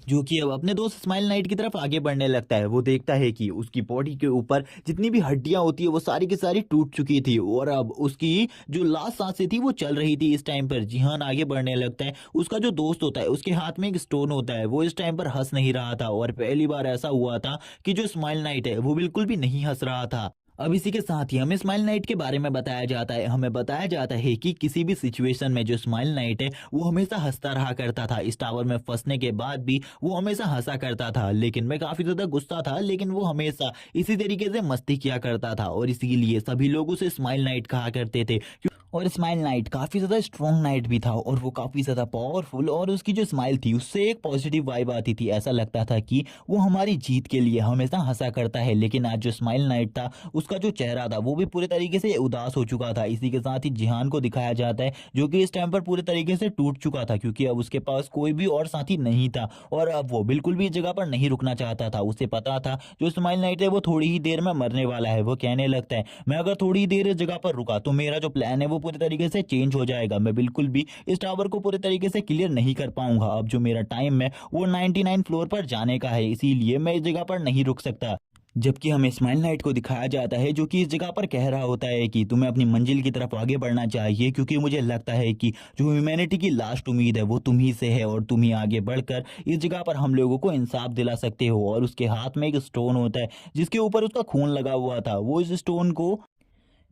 जो कि अब अपने दोस्त स्माइल नाइट की तरफ आगे बढ़ने लगता है। वो देखता है कि उसकी बॉडी के ऊपर जितनी भी हड्डियां होती है वो सारी की सारी टूट चुकी थी और अब उसकी जो लास्ट सांसें थी वो चल रही थी। इस टाइम पर जिहान आगे बढ़ने लगता है। उसका जो दोस्त होता है उसके हाथ में एक स्टोन होता है, वो इस टाइम पर हंस नहीं रहा था और पहली बार ऐसा हुआ था कि जो स्माइल नाइट है वो बिल्कुल भी नहीं हंस रहा था। अब इसी के साथ ही हमें स्माइल नाइट के बारे में बताया जाता है। हमें बताया जाता है कि किसी भी सिचुएशन में जो स्माइल नाइट है वो हमेशा हंसता रहा करता था। इस टावर में फंसने के बाद भी वो हमेशा हंसा करता था, लेकिन मैं काफी ज्यादा गुस्सा था, लेकिन वो हमेशा इसी तरीके से मस्ती किया करता था और इसीलिए सभी लोग उसे स्माइल नाइट कहा करते थे। और स्माइल नाइट काफी ज्यादा स्ट्रॉन्ग नाइट भी था और वो काफी ज्यादा पावरफुल, और उसकी जो स्माइल थी उससे एक पॉजिटिव वाइब आती थी। ऐसा लगता था कि वो हमारी जीत के लिए हमेशा हंसा करता है। लेकिन आज जो स्माइल नाइट था उसका जो चेहरा था वो भी पूरे तरीके से उदास हो चुका था। इसी के साथ ही जिहान को दिखाया जाता है जो कि इस टाइम पर पूरे तरीके से टूट चुका था, क्योंकि अब उसके पास कोई भी और साथी नहीं था और अब वो बिल्कुल भी इस जगह पर नहीं रुकना चाहता था। उसे पता था जो स्माइल नाइट है वो थोड़ी ही देर में मरने वाला है। वो कहने लगता है मैं अगर थोड़ी ही देर इस जगह पर रुका तो मेरा जो प्लान है वो पूरे तरीके से चेंज हो जाएगा, मैं बिल्कुल भी इस टावर को पूरे तरीके से क्लियर नहीं कर पाऊंगा। अब जो मेरा टाइम है वो 99 फ्लोर पर जाने का है, इसीलिए मैं इस जगह पर नहीं रुक सकता। जबकि हमें स्माइल नाइट को दिखाया जाता है जो कि इस जगह पर कह रहा होता है कि तुम्हें अपनी मंजिल की तरफ आगे बढ़ना चाहिए, क्योंकि मुझे लगता है कि जो ह्यूमैनिटी की लास्ट उम्मीद है वो तुम ही से है और तुम ही आगे बढ़कर इस जगह पर हम लोगों को इंसाफ दिला सकते हो। और उसके हाथ में एक स्टोन होता है जिसके ऊपर उसका खून लगा हुआ था। वो इस स्टोन को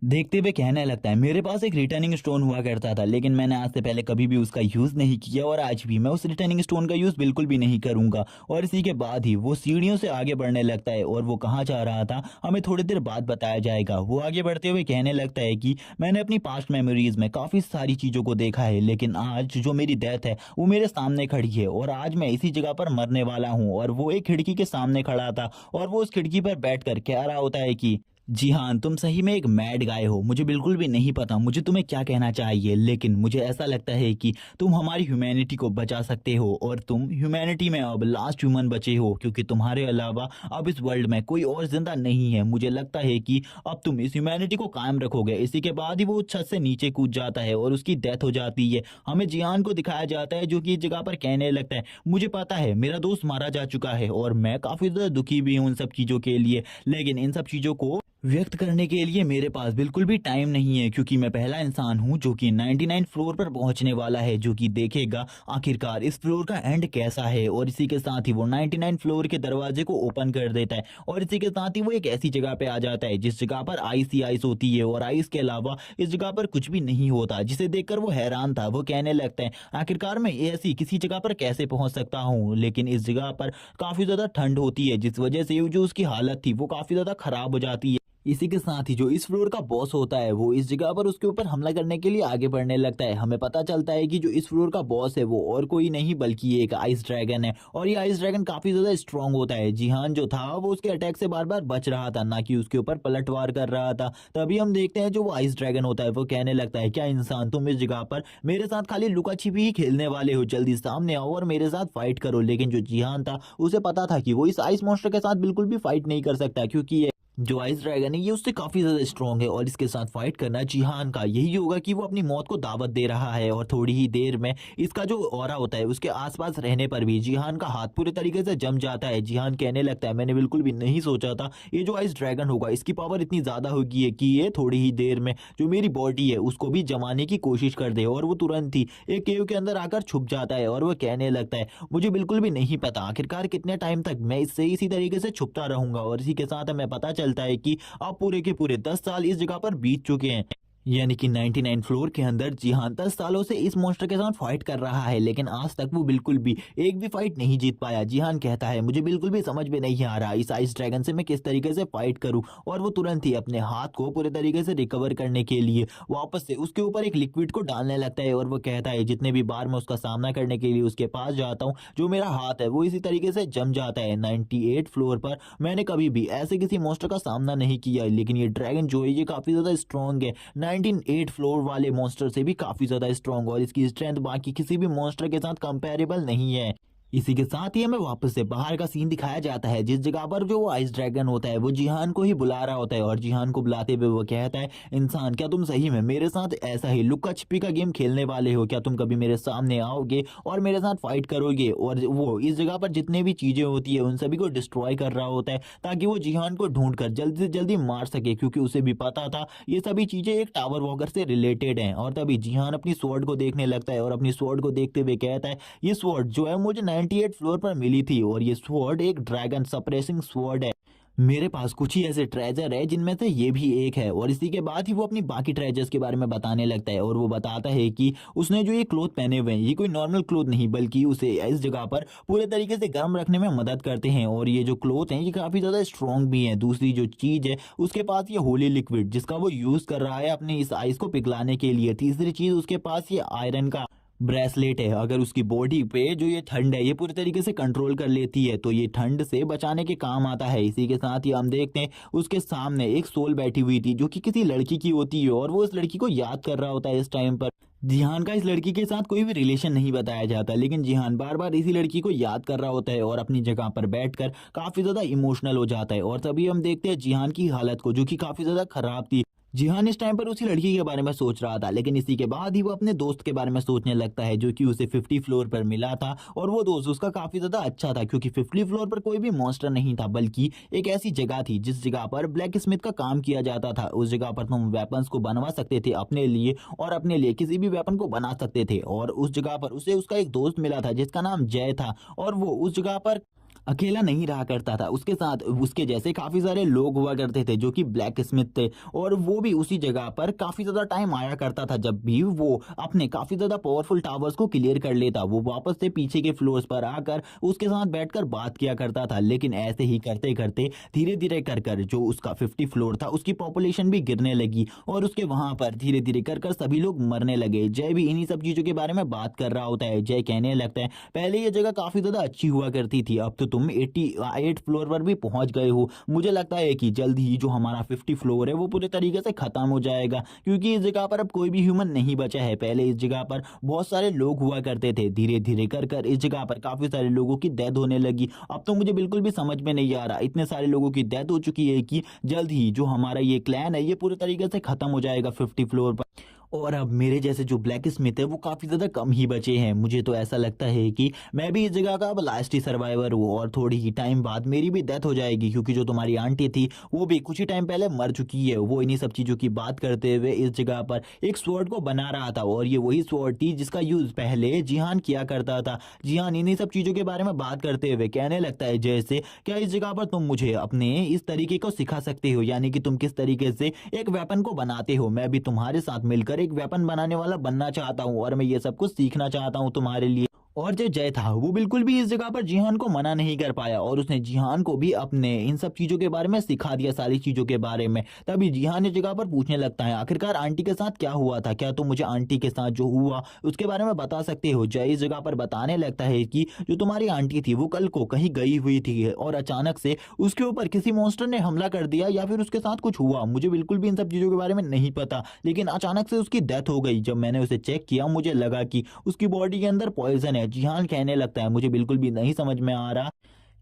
देखते हुए कहने लगता है, मेरे पास एक रिटर्निंग स्टोन हुआ करता था लेकिन मैंने आज से पहले कभी भी उसका यूज़ नहीं किया और आज भी मैं उस रिटर्निंग स्टोन का यूज़ बिल्कुल भी नहीं करूंगा। और इसी के बाद ही वो सीढ़ियों से आगे बढ़ने लगता है और वो कहाँ जा रहा था हमें थोड़ी देर बाद बताया जाएगा। वो आगे बढ़ते हुए कहने लगता है कि मैंने अपनी पास्ट मेमोरीज में काफ़ी सारी चीज़ों को देखा है, लेकिन आज जो मेरी डेथ है वो मेरे सामने खड़ी है और आज मैं इसी जगह पर मरने वाला हूँ। और वो एक खिड़की के सामने खड़ा था और वो उस खिड़की पर बैठ कर कह रहा होता है कि जी हाँ, तुम सही में एक मैड गाय हो। मुझे बिल्कुल भी नहीं पता मुझे तुम्हें क्या कहना चाहिए, लेकिन मुझे ऐसा लगता है कि तुम हमारी ह्यूमैनिटी को बचा सकते हो और तुम ह्यूमैनिटी में अब लास्ट ह्यूमन बचे हो, क्योंकि तुम्हारे अलावा अब इस वर्ल्ड में कोई और जिंदा नहीं है। मुझे लगता है कि अब तुम इस ह्यूमैनिटी को कायम रखोगे। इसी के बाद ही वो छत से नीचे कूद जाता है और उसकी डेथ हो जाती है। हमें जियान को दिखाया जाता है जो कि इस जगह पर कहने लगता है, मुझे पता है मेरा दोस्त मारा जा चुका है और मैं काफी ज्यादा दुखी भी हूँ उन सब चीजों के लिए, लेकिन इन सब चीजों को व्यक्त करने के लिए मेरे पास बिल्कुल भी टाइम नहीं है, क्योंकि मैं पहला इंसान हूं जो कि 99 फ्लोर पर पहुंचने वाला है, जो कि देखेगा आखिरकार इस फ्लोर का एंड कैसा है। और इसी के साथ ही वो 99 फ्लोर के दरवाजे को ओपन कर देता है और इसी के साथ ही वो एक ऐसी जगह पे आ जाता है जिस जगह पर आइस ही आइस होती है और आइस के अलावा इस जगह पर कुछ भी नहीं होता, जिसे देखकर वो हैरान था। वो कहने लगता है, आखिरकार मैं ऐसी किसी जगह पर कैसे पहुंच सकता हूँ। लेकिन इस जगह पर काफी ज्यादा ठंड होती है जिस वजह से जो उसकी हालत थी वो काफी ज्यादा खराब हो जाती है। इसी के साथ ही जो इस फ्लोर का बॉस होता है वो इस जगह पर उसके ऊपर हमला करने के लिए आगे बढ़ने लगता है। हमें पता चलता है कि जो इस फ्लोर का बॉस है वो और कोई नहीं बल्कि एक आइस ड्रैगन है और ये आइस ड्रैगन काफी ज्यादा स्ट्रांग होता है। जिहान जो था वो उसके अटैक से बार बार बच रहा था, ना कि उसके ऊपर पलटवार कर रहा था। तभी हम देखते हैं जो वो आइस ड्रैगन होता है वो कहने लगता है, क्या इंसान तुम इस जगह पर मेरे साथ खाली लुका छिपी ही खेलने वाले हो, जल्दी सामने आओ और मेरे साथ फाइट करो। लेकिन जो जिहान था उसे पता था कि वो इस आइस मॉन्स्टर के साथ बिल्कुल भी फाइट नहीं कर सकता, क्योंकि जो आइस ड्रैगन है ये उससे काफी ज्यादा स्ट्रांग है और इसके साथ फाइट करना जिहान का यही होगा कि वो अपनी मौत को दावत दे रहा है। और थोड़ी ही देर में इसका जो ऑरा होता है उसके आसपास रहने पर भी जिहान का हाथ पूरे तरीके से जम जाता है। जिहान कहने लगता है, मैंने बिल्कुल भी नहीं सोचा था ये जो आइस ड्रैगन होगा इसकी पावर इतनी ज्यादा होगी है कि ये थोड़ी ही देर में जो मेरी बॉडी है उसको भी जमाने की कोशिश कर दे। और वो तुरंत ही एक केव के अंदर आकर छुप जाता है और वो कहने लगता है, मुझे बिल्कुल भी नहीं पता आखिरकार कितने टाइम तक मैं इससे इसी तरीके से छुपता रहूंगा। और इसी के साथ हमें पता चलता है कि अब पूरे के पूरे 10 साल इस जगह पर बीत चुके हैं, यानी कि 99 फ्लोर के अंदर जिहान 10 सालों से इस मॉन्स्टर के साथ फाइट कर रहा है, लेकिन आज तक वो बिल्कुल भी एक भी फाइट नहीं जीत पाया। जिहान कहता है, मुझे बिल्कुल भी समझ में नहीं आ रहा इस आइस ड्रैगन से मैं किस तरीके से फाइट करूं। और वो तुरंत ही अपने हाथ को पूरे तरीके से रिकवर करने के लिए वापस से उसके ऊपर एक लिक्विड को डालने लगता है और वो कहता है, जितने भी बार मैं उसका सामना करने के लिए उसके पास जाता हूँ जो मेरा हाथ है वो इसी तरीके से जम जाता है। 98 फ्लोर पर मैंने कभी भी ऐसे किसी मॉन्स्टर का सामना नहीं किया, लेकिन ये ड्रैगन जो है ये काफी ज्यादा स्ट्रॉन्ग है। 98 फ्लोर वाले मॉन्स्टर से भी काफी ज्यादा स्ट्रॉन्ग और इसकी स्ट्रेंथ बाकी किसी भी मॉन्स्टर के साथ कंपेरेबल नहीं है। इसी के साथ ही हमें वापस से बाहर का सीन दिखाया जाता है जिस जगह पर जो वो आइस ड्रैगन होता है वो जिहान को ही बुला रहा होता है और जिहान को बुलाते हुए वो कहता है, इंसान क्या तुम सही में मेरे साथ ऐसा ही लुक्का छिपी का गेम खेलने वाले हो? क्या तुम कभी मेरे सामने आओगे और मेरे साथ फाइट करोगे? और वो इस जगह पर जितने भी चीजें होती है उन सभी को डिस्ट्रॉय कर रहा होता है ताकि वो जिहान को ढूंढ कर जल्दी से जल्दी मार सके, क्योंकि उसे भी पता था ये सभी चीजें एक टावर वॉकर से रिलेटेड हैं। और तभी जिहान अपनी स्वॉर्ड को देखने लगता है और अपनी स्वॉर्ड को देखते हुए कहता है, ये स्वॉर्ड जो है मुझे 98 फ्लोर पर मिली थी और ये स्वॉर्ड एक ड्रैगन सप्रेसिंग स्वॉर्ड है। मेरे पास कुछ ही ऐसे ट्रेजर है जिनमें से ये भी एक है। और इसी के बाद ही वो अपनी बाकी ट्रेजर्स के बारे में बताने लगता है और वो बताता है कि उसने जो ये क्लोथ पहने हुए हैं ये कोई नॉर्मल क्लोथ नहीं, बल्कि उसे इस जगह पर पूरे तरीके से गर्म रखने में मदद करते हैं और ये जो क्लोथ हैं ये काफी ज्यादा स्ट्रॉन्ग भी हैं। दूसरी जो चीज है उसके पास ये होली लिक्विड जिसका वो यूज कर रहा है अपने इस आइस को पिघलाने के लिए। तीसरी चीज उसके पास ये आयरन का ब्रेसलेट है, अगर उसकी बॉडी पे जो ये ठंड है ये पूरी तरीके से कंट्रोल कर लेती है तो ये ठंड से बचाने के काम आता है। इसी के साथ ही हम देखते हैं उसके सामने एक सोल बैठी हुई थी जो कि किसी लड़की की होती है और वो इस लड़की को याद कर रहा होता है इस टाइम पर। जिहान का इस लड़की के साथ कोई भी रिलेशन नहीं बताया जाता, लेकिन जिहान बार बार इसी लड़की को याद कर रहा होता है और अपनी जगह पर बैठकर काफी ज्यादा इमोशनल हो जाता है। और तभी हम देखते हैं जिहान की हालत को जो कि काफी ज्यादा खराब थी। जिहान इस टाइम पर उसी लड़की के बारे में सोच रहा था, लेकिन इसी के बाद ही वो अपने दोस्त के बारे में सोचने लगता है जो कि उसे 50 फ्लोर पर मिला था। और वो दोस्त उसका काफी ज्यादा अच्छा था क्योंकि 50 फ्लोर पर कोई भी मॉन्स्टर नहीं था, बल्कि एक ऐसी जगह थी जिस जगह पर ब्लैक स्मिथ का काम किया जाता था। उस जगह पर तुम वेपन्स को बनवा सकते थे अपने लिए, और अपने लिए किसी भी वेपन को बना सकते थे। और उस जगह पर उसे उसका एक दोस्त मिला था जिसका नाम जय था, और वो उस जगह पर अकेला नहीं रहा करता था, उसके साथ उसके जैसे काफ़ी सारे लोग हुआ करते थे जो कि ब्लैक स्मिथ थे। और वो भी उसी जगह पर काफ़ी ज़्यादा टाइम आया करता था। जब भी वो अपने काफ़ी ज़्यादा पावरफुल टावर्स को क्लियर कर लेता, वो वापस से पीछे के फ्लोर्स पर आकर उसके साथ बैठकर बात किया करता था। लेकिन ऐसे ही करते करते धीरे धीरे कर कर जो उसका 50 फ्लोर था उसकी पॉपुलेशन भी गिरने लगी, और उसके वहां पर धीरे धीरे कर कर सभी लोग मरने लगे। जय भी इन्हीं सब चीज़ों के बारे में बात कर रहा होता है। जय कहने लगता है, पहले ये जगह काफ़ी ज़्यादा अच्छी हुआ करती थी, अब तो तुम 88 फ्लोर पर भी पहुंच गए हो। मुझे लगता है कि जल्द ही जो हमारा 50 फ्लोर है वो पूरे तरीके से खत्म हो जाएगा, क्योंकि इस जगह पर अब कोई भी ह्यूमन नहीं बचा है। पहले इस जगह पर बहुत सारे लोग हुआ करते थे, धीरे धीरे कर कर इस जगह पर काफी सारे लोगों की डेथ होने लगी। अब तो मुझे बिल्कुल भी समझ में नहीं आ रहा, इतने सारे लोगों की डेथ हो चुकी है कि जल्द ही जो हमारा ये क्लैन है ये पूरे तरीके से खत्म हो जाएगा 50 फ्लोर पर। और अब मेरे जैसे जो ब्लैक स्मिथ है वो काफ़ी ज़्यादा कम ही बचे हैं। मुझे तो ऐसा लगता है कि मैं भी इस जगह का अब लास्ट ही सर्वाइवर हूँ, और थोड़ी ही टाइम बाद मेरी भी डेथ हो जाएगी, क्योंकि जो तुम्हारी आंटी थी वो भी कुछ ही टाइम पहले मर चुकी है। वो इन्हीं सब चीज़ों की बात करते हुए इस जगह पर एक स्वॉर्ड को बना रहा था, और ये वही स्वॉर्ड थी जिसका यूज़ पहले जिहान किया करता था। जिहान इन्हीं सब चीज़ों के बारे में बात करते हुए कहने लगता है, जैसे क्या इस जगह पर तुम मुझे अपने इस तरीके को सिखा सकते हो, यानी कि तुम किस तरीके से एक वेपन को बनाते हो। मैं भी तुम्हारे साथ मिलकर एक वेपन बनाने वाला बनना चाहता हूँ, और मैं ये सब कुछ सीखना चाहता हूँ तुम्हारे लिए। और जो जय था वो बिल्कुल भी इस जगह पर जिहान को मना नहीं कर पाया, और उसने जिहान को भी अपने इन सब चीज़ों के बारे में सिखा दिया, सारी चीज़ों के बारे में। तभी जिहान इस जगह पर पूछने लगता है, आखिरकार आंटी के साथ क्या हुआ था, क्या तुम मुझे आंटी के साथ जो हुआ उसके बारे में बता सकते हो। जय इस जगह पर बताने लगता है कि जो तुम्हारी आंटी थी वो कल को कहीं गई हुई थी, और अचानक से उसके ऊपर किसी मॉन्स्टर ने हमला कर दिया, या फिर उसके साथ कुछ हुआ। मुझे बिल्कुल भी इन सब चीज़ों के बारे में नहीं पता, लेकिन अचानक से उसकी डेथ हो गई। जब मैंने उसे चेक किया मुझे लगा कि उसकी बॉडी के अंदर पॉइजन है। जिहान कहने लगता है, मुझे बिल्कुल भी नहीं समझ में आ रहा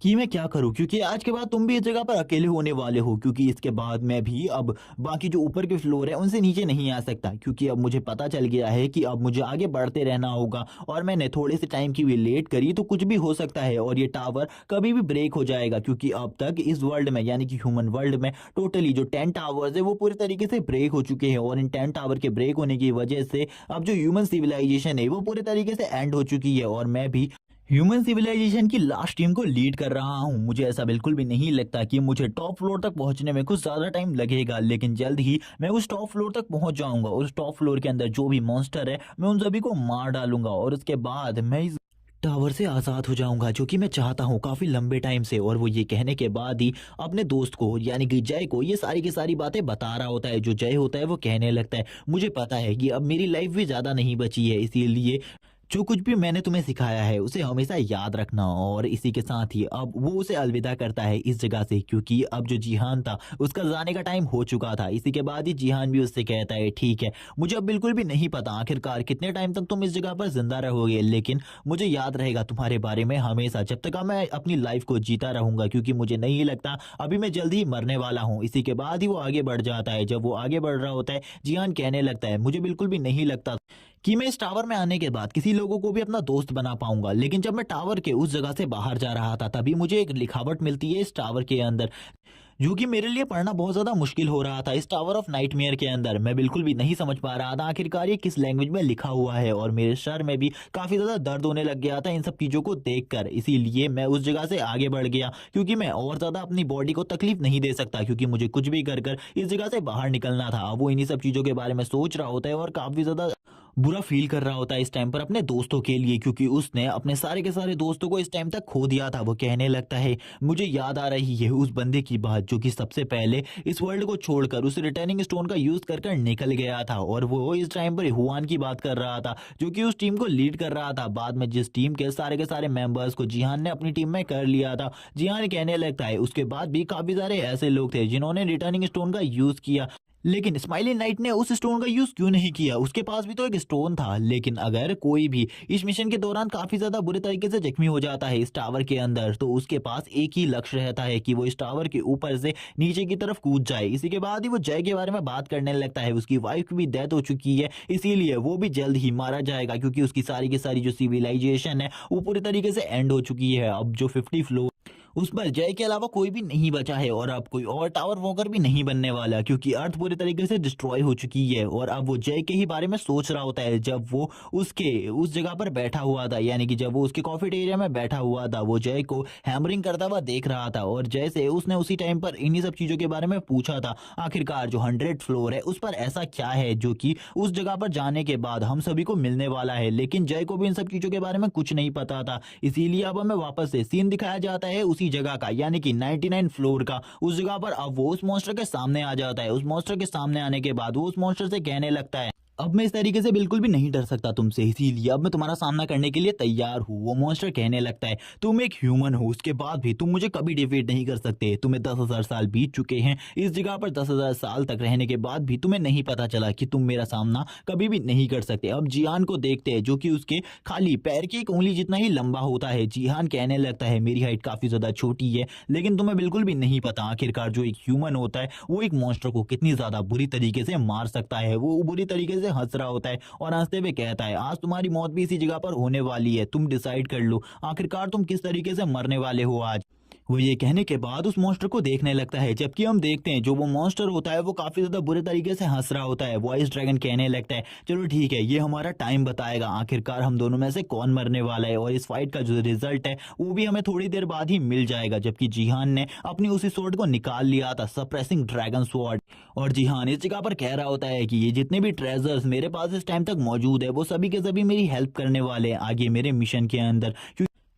कि मैं क्या करूं, क्योंकि आज के बाद तुम भी इस जगह पर अकेले होने वाले हो, क्योंकि इसके बाद मैं भी अब बाकी जो ऊपर के फ्लोर है उनसे नीचे नहीं आ सकता, क्योंकि अब मुझे पता चल गया है कि अब मुझे आगे बढ़ते रहना होगा। और मैंने थोड़े से टाइम की भी लेट करी तो कुछ भी हो सकता है, और ये टावर कभी भी ब्रेक हो जाएगा, क्योंकि अब तक इस वर्ल्ड में यानी कि ह्यूमन वर्ल्ड में टोटली जो 10 टावर्स है वो पूरी तरीके से ब्रेक हो चुके हैं। और इन 10 टावर के ब्रेक होने की वजह से अब जो ह्यूमन सिविलाइजेशन है वो पूरे तरीके से एंड हो चुकी है, और मैं भी ह्यूमन सिविलाइजेशन की लास्ट टीम को लीड कर रहा हूँ। मुझे ऐसा बिल्कुल भी नहीं लगता कि मुझे टॉप फ्लोर तक पहुंचने में कुछ ज़्यादा टाइम लगेगा, लेकिन जल्द ही मैं उस टॉप फ्लोर तक पहुंच जाऊंगा। उस टॉप फ्लोर के अंदर जो भी मॉन्स्टर है मैं उन सभी को मार डालूंगा, और उसके बाद मैं इस टावर से आज़ाद हो जाऊंगा, जो कि मैं चाहता हूँ काफ़ी लंबे टाइम से। और वो ये कहने के बाद ही अपने दोस्त को यानी कि जय को ये सारी की सारी बातें बता रहा होता है। जो जय होता है वो कहने लगता है, मुझे पता है कि अब मेरी लाइफ भी ज़्यादा नहीं बची है, इसीलिए जो कुछ भी मैंने तुम्हें सिखाया है उसे हमेशा याद रखना। और इसी के साथ ही अब वो उसे अलविदा करता है इस जगह से, क्योंकि अब जो जिहान था उसका जाने का टाइम हो चुका था। इसी के बाद ही जिहान भी उससे कहता है, ठीक है, मुझे अब बिल्कुल भी नहीं पता आखिरकार कितने टाइम तक तुम इस जगह पर जिंदा रहोगे, लेकिन मुझे याद रहेगा तुम्हारे बारे में हमेशा, जब तक मैं अपनी लाइफ को जीता रहूंगा, क्योंकि मुझे नहीं लगता अभी मैं जल्दी ही मरने वाला हूँ। इसी के बाद ही वो आगे बढ़ जाता है। जब वो आगे बढ़ रहा होता है जिहान कहने लगता है, मुझे बिल्कुल भी नहीं लगता कि मैं इस टावर में आने के बाद किसी लोगों को भी अपना दोस्त बना पाऊंगा। लेकिन जब मैं टावर के उस जगह से बाहर जा रहा था तभी मुझे एक लिखावट मिलती है इस टावर के अंदर, जो कि मेरे लिए पढ़ना बहुत ज़्यादा मुश्किल हो रहा था। इस टावर ऑफ नाइटमेयर के अंदर मैं बिल्कुल भी नहीं समझ पा रहा था आखिरकार ये किस लैंग्वेज में लिखा हुआ है, और मेरे सर में भी काफ़ी ज़्यादा दर्द होने लग गया था इन सब चीज़ों को देखकर। इसीलिए मैं उस जगह से आगे बढ़ गया, क्योंकि मैं और ज़्यादा अपनी बॉडी को तकलीफ नहीं दे सकता, क्योंकि मुझे कुछ भी कर कर इस जगह से बाहर निकलना था। वो इन्हीं सब चीज़ों के बारे में सोच रहा होता है, और काफ़ी ज़्यादा बुरा फील कर रहा होता है इस टाइम पर अपने दोस्तों के लिए, क्योंकि उसने अपने सारे के सारे दोस्तों को इस टाइम तक खो दिया था। वो कहने लगता है, मुझे याद आ रही है उस बंदे की बात जो कि सबसे पहले इस वर्ल्ड को छोड़कर उस रिटर्निंग स्टोन का यूज कर कर निकल गया था, और वो इस टाइम पर हुआन की बात कर रहा था जो कि उस टीम को लीड कर रहा था। बाद में जिस टीम के सारे मेंबर्स को जिहान ने अपनी टीम में कर लिया था। जिहान कहने लगता है, उसके बाद भी काफी सारे ऐसे लोग थे जिन्होंने रिटर्निंग स्टोन का यूज किया, लेकिन स्माइली नाइट ने उस स्टोन का यूज क्यों नहीं किया? उसके पास भी तो एक स्टोन था। लेकिन अगर कोई भी इस मिशन के दौरान काफी ज्यादा बुरे तरीके से जख्मी हो जाता है इस टावर के अंदर, तो उसके पास एक ही लक्ष्य रहता है कि वो इस टावर के ऊपर से नीचे की तरफ कूद जाए। इसी के बाद ही वो जय के बारे में बात करने लगता है। उसकी वाइफ की भी डेथ हो चुकी है, इसीलिए वो भी जल्द ही मारा जाएगा, क्योंकि उसकी सारी की सारी जो सिविलाइजेशन है वो पूरी तरीके से एंड हो चुकी है। अब जो 50 फ्लोर उस पर जय के अलावा कोई भी नहीं बचा है, और अब कोई और टावर वॉकर भी नहीं बनने वाला, क्योंकि अर्थ पूरी तरीके से डिस्ट्रॉय हो चुकी है। और अब वो जय के ही बारे में सोच रहा होता है जब वो उसके उस जगह पर बैठा हुआ था, यानी कि जब वो उसके कॉफी एरिया में बैठा हुआ था, वो जय को हैमरिंग करता हुआ देख रहा था। और जय से उसने उसी टाइम पर इन्हीं सब चीजों के बारे में पूछा था, आखिरकार जो 100 फ्लोर है उस पर ऐसा क्या है जो कि उस जगह पर जाने के बाद हम सभी को मिलने वाला है। लेकिन जय को भी इन सब चीजों के बारे में कुछ नहीं पता था, इसीलिए अब हमें वापस से सीन दिखाया जाता है उसी जगह का, यानी कि 99 फ्लोर का। उस जगह पर अब वो उस मॉन्स्टर के सामने आ जाता है। उस मॉन्स्टर के सामने आने के बाद वो उस मॉन्स्टर से कहने लगता है, अब मैं इस तरीके से बिल्कुल भी नहीं डर सकता तुमसे, इसीलिए अब मैं तुम्हारा सामना करने के लिए तैयार हूँ। वो मॉन्स्टर कहने लगता है, तुम एक ह्यूमन हो, उसके बाद भी तुम मुझे कभी डिफीट नहीं कर सकते। तुम्हें 10,000 साल बीत चुके हैं इस जगह पर। 10,000 साल तक रहने के बाद भी तुम्हें नहीं पता चला कि तुम मेरा सामना कभी भी नहीं कर सकते। अब जिहान को देखते हैं, जो कि उसके खाली पैर की एक उंगली जितना ही लंबा होता है। जिहान कहने लगता है, मेरी हाइट काफी ज्यादा छोटी है, लेकिन तुम्हें बिल्कुल भी नहीं पता आखिरकार जो एक ह्यूमन होता है वो एक मॉन्स्टर को कितनी ज्यादा बुरी तरीके से मार सकता है। वो बुरी तरीके से हंस रहा होता है और हंसते हुए कहता है, आज तुम्हारी मौत भी इसी जगह पर होने वाली है, तुम डिसाइड कर लो आखिरकार तुम किस तरीके से मरने वाले हो आज। वो ये कहने के बाद उस मॉन्स्टर को देखने लगता है, जबकि हम देखते हैं जो वो मॉन्स्टर होता है वो काफी ज्यादा बुरे तरीके से हंस रहा होता है। वॉइस ड्रैगन कहने लगता है, चलो ठीक है, ये हमारा टाइम बताएगा आखिरकार हम दोनों में से कौन मरने वाला है, और इस फाइट का जो रिजल्ट है वो भी हमें थोड़ी देर बाद ही मिल जाएगा। जबकि जिहान ने अपनी उसी स्वॉर्ड को निकाल लिया था, सप्रेसिंग ड्रैगन स्वॉर्ड। और जिहान इस जगह पर कह रहा होता है कि ये जितने भी ट्रेजर्स मेरे पास इस टाइम तक मौजूद है वो सभी के सभी मेरी हेल्प करने वाले हैं आगे मेरे मिशन के अंदर,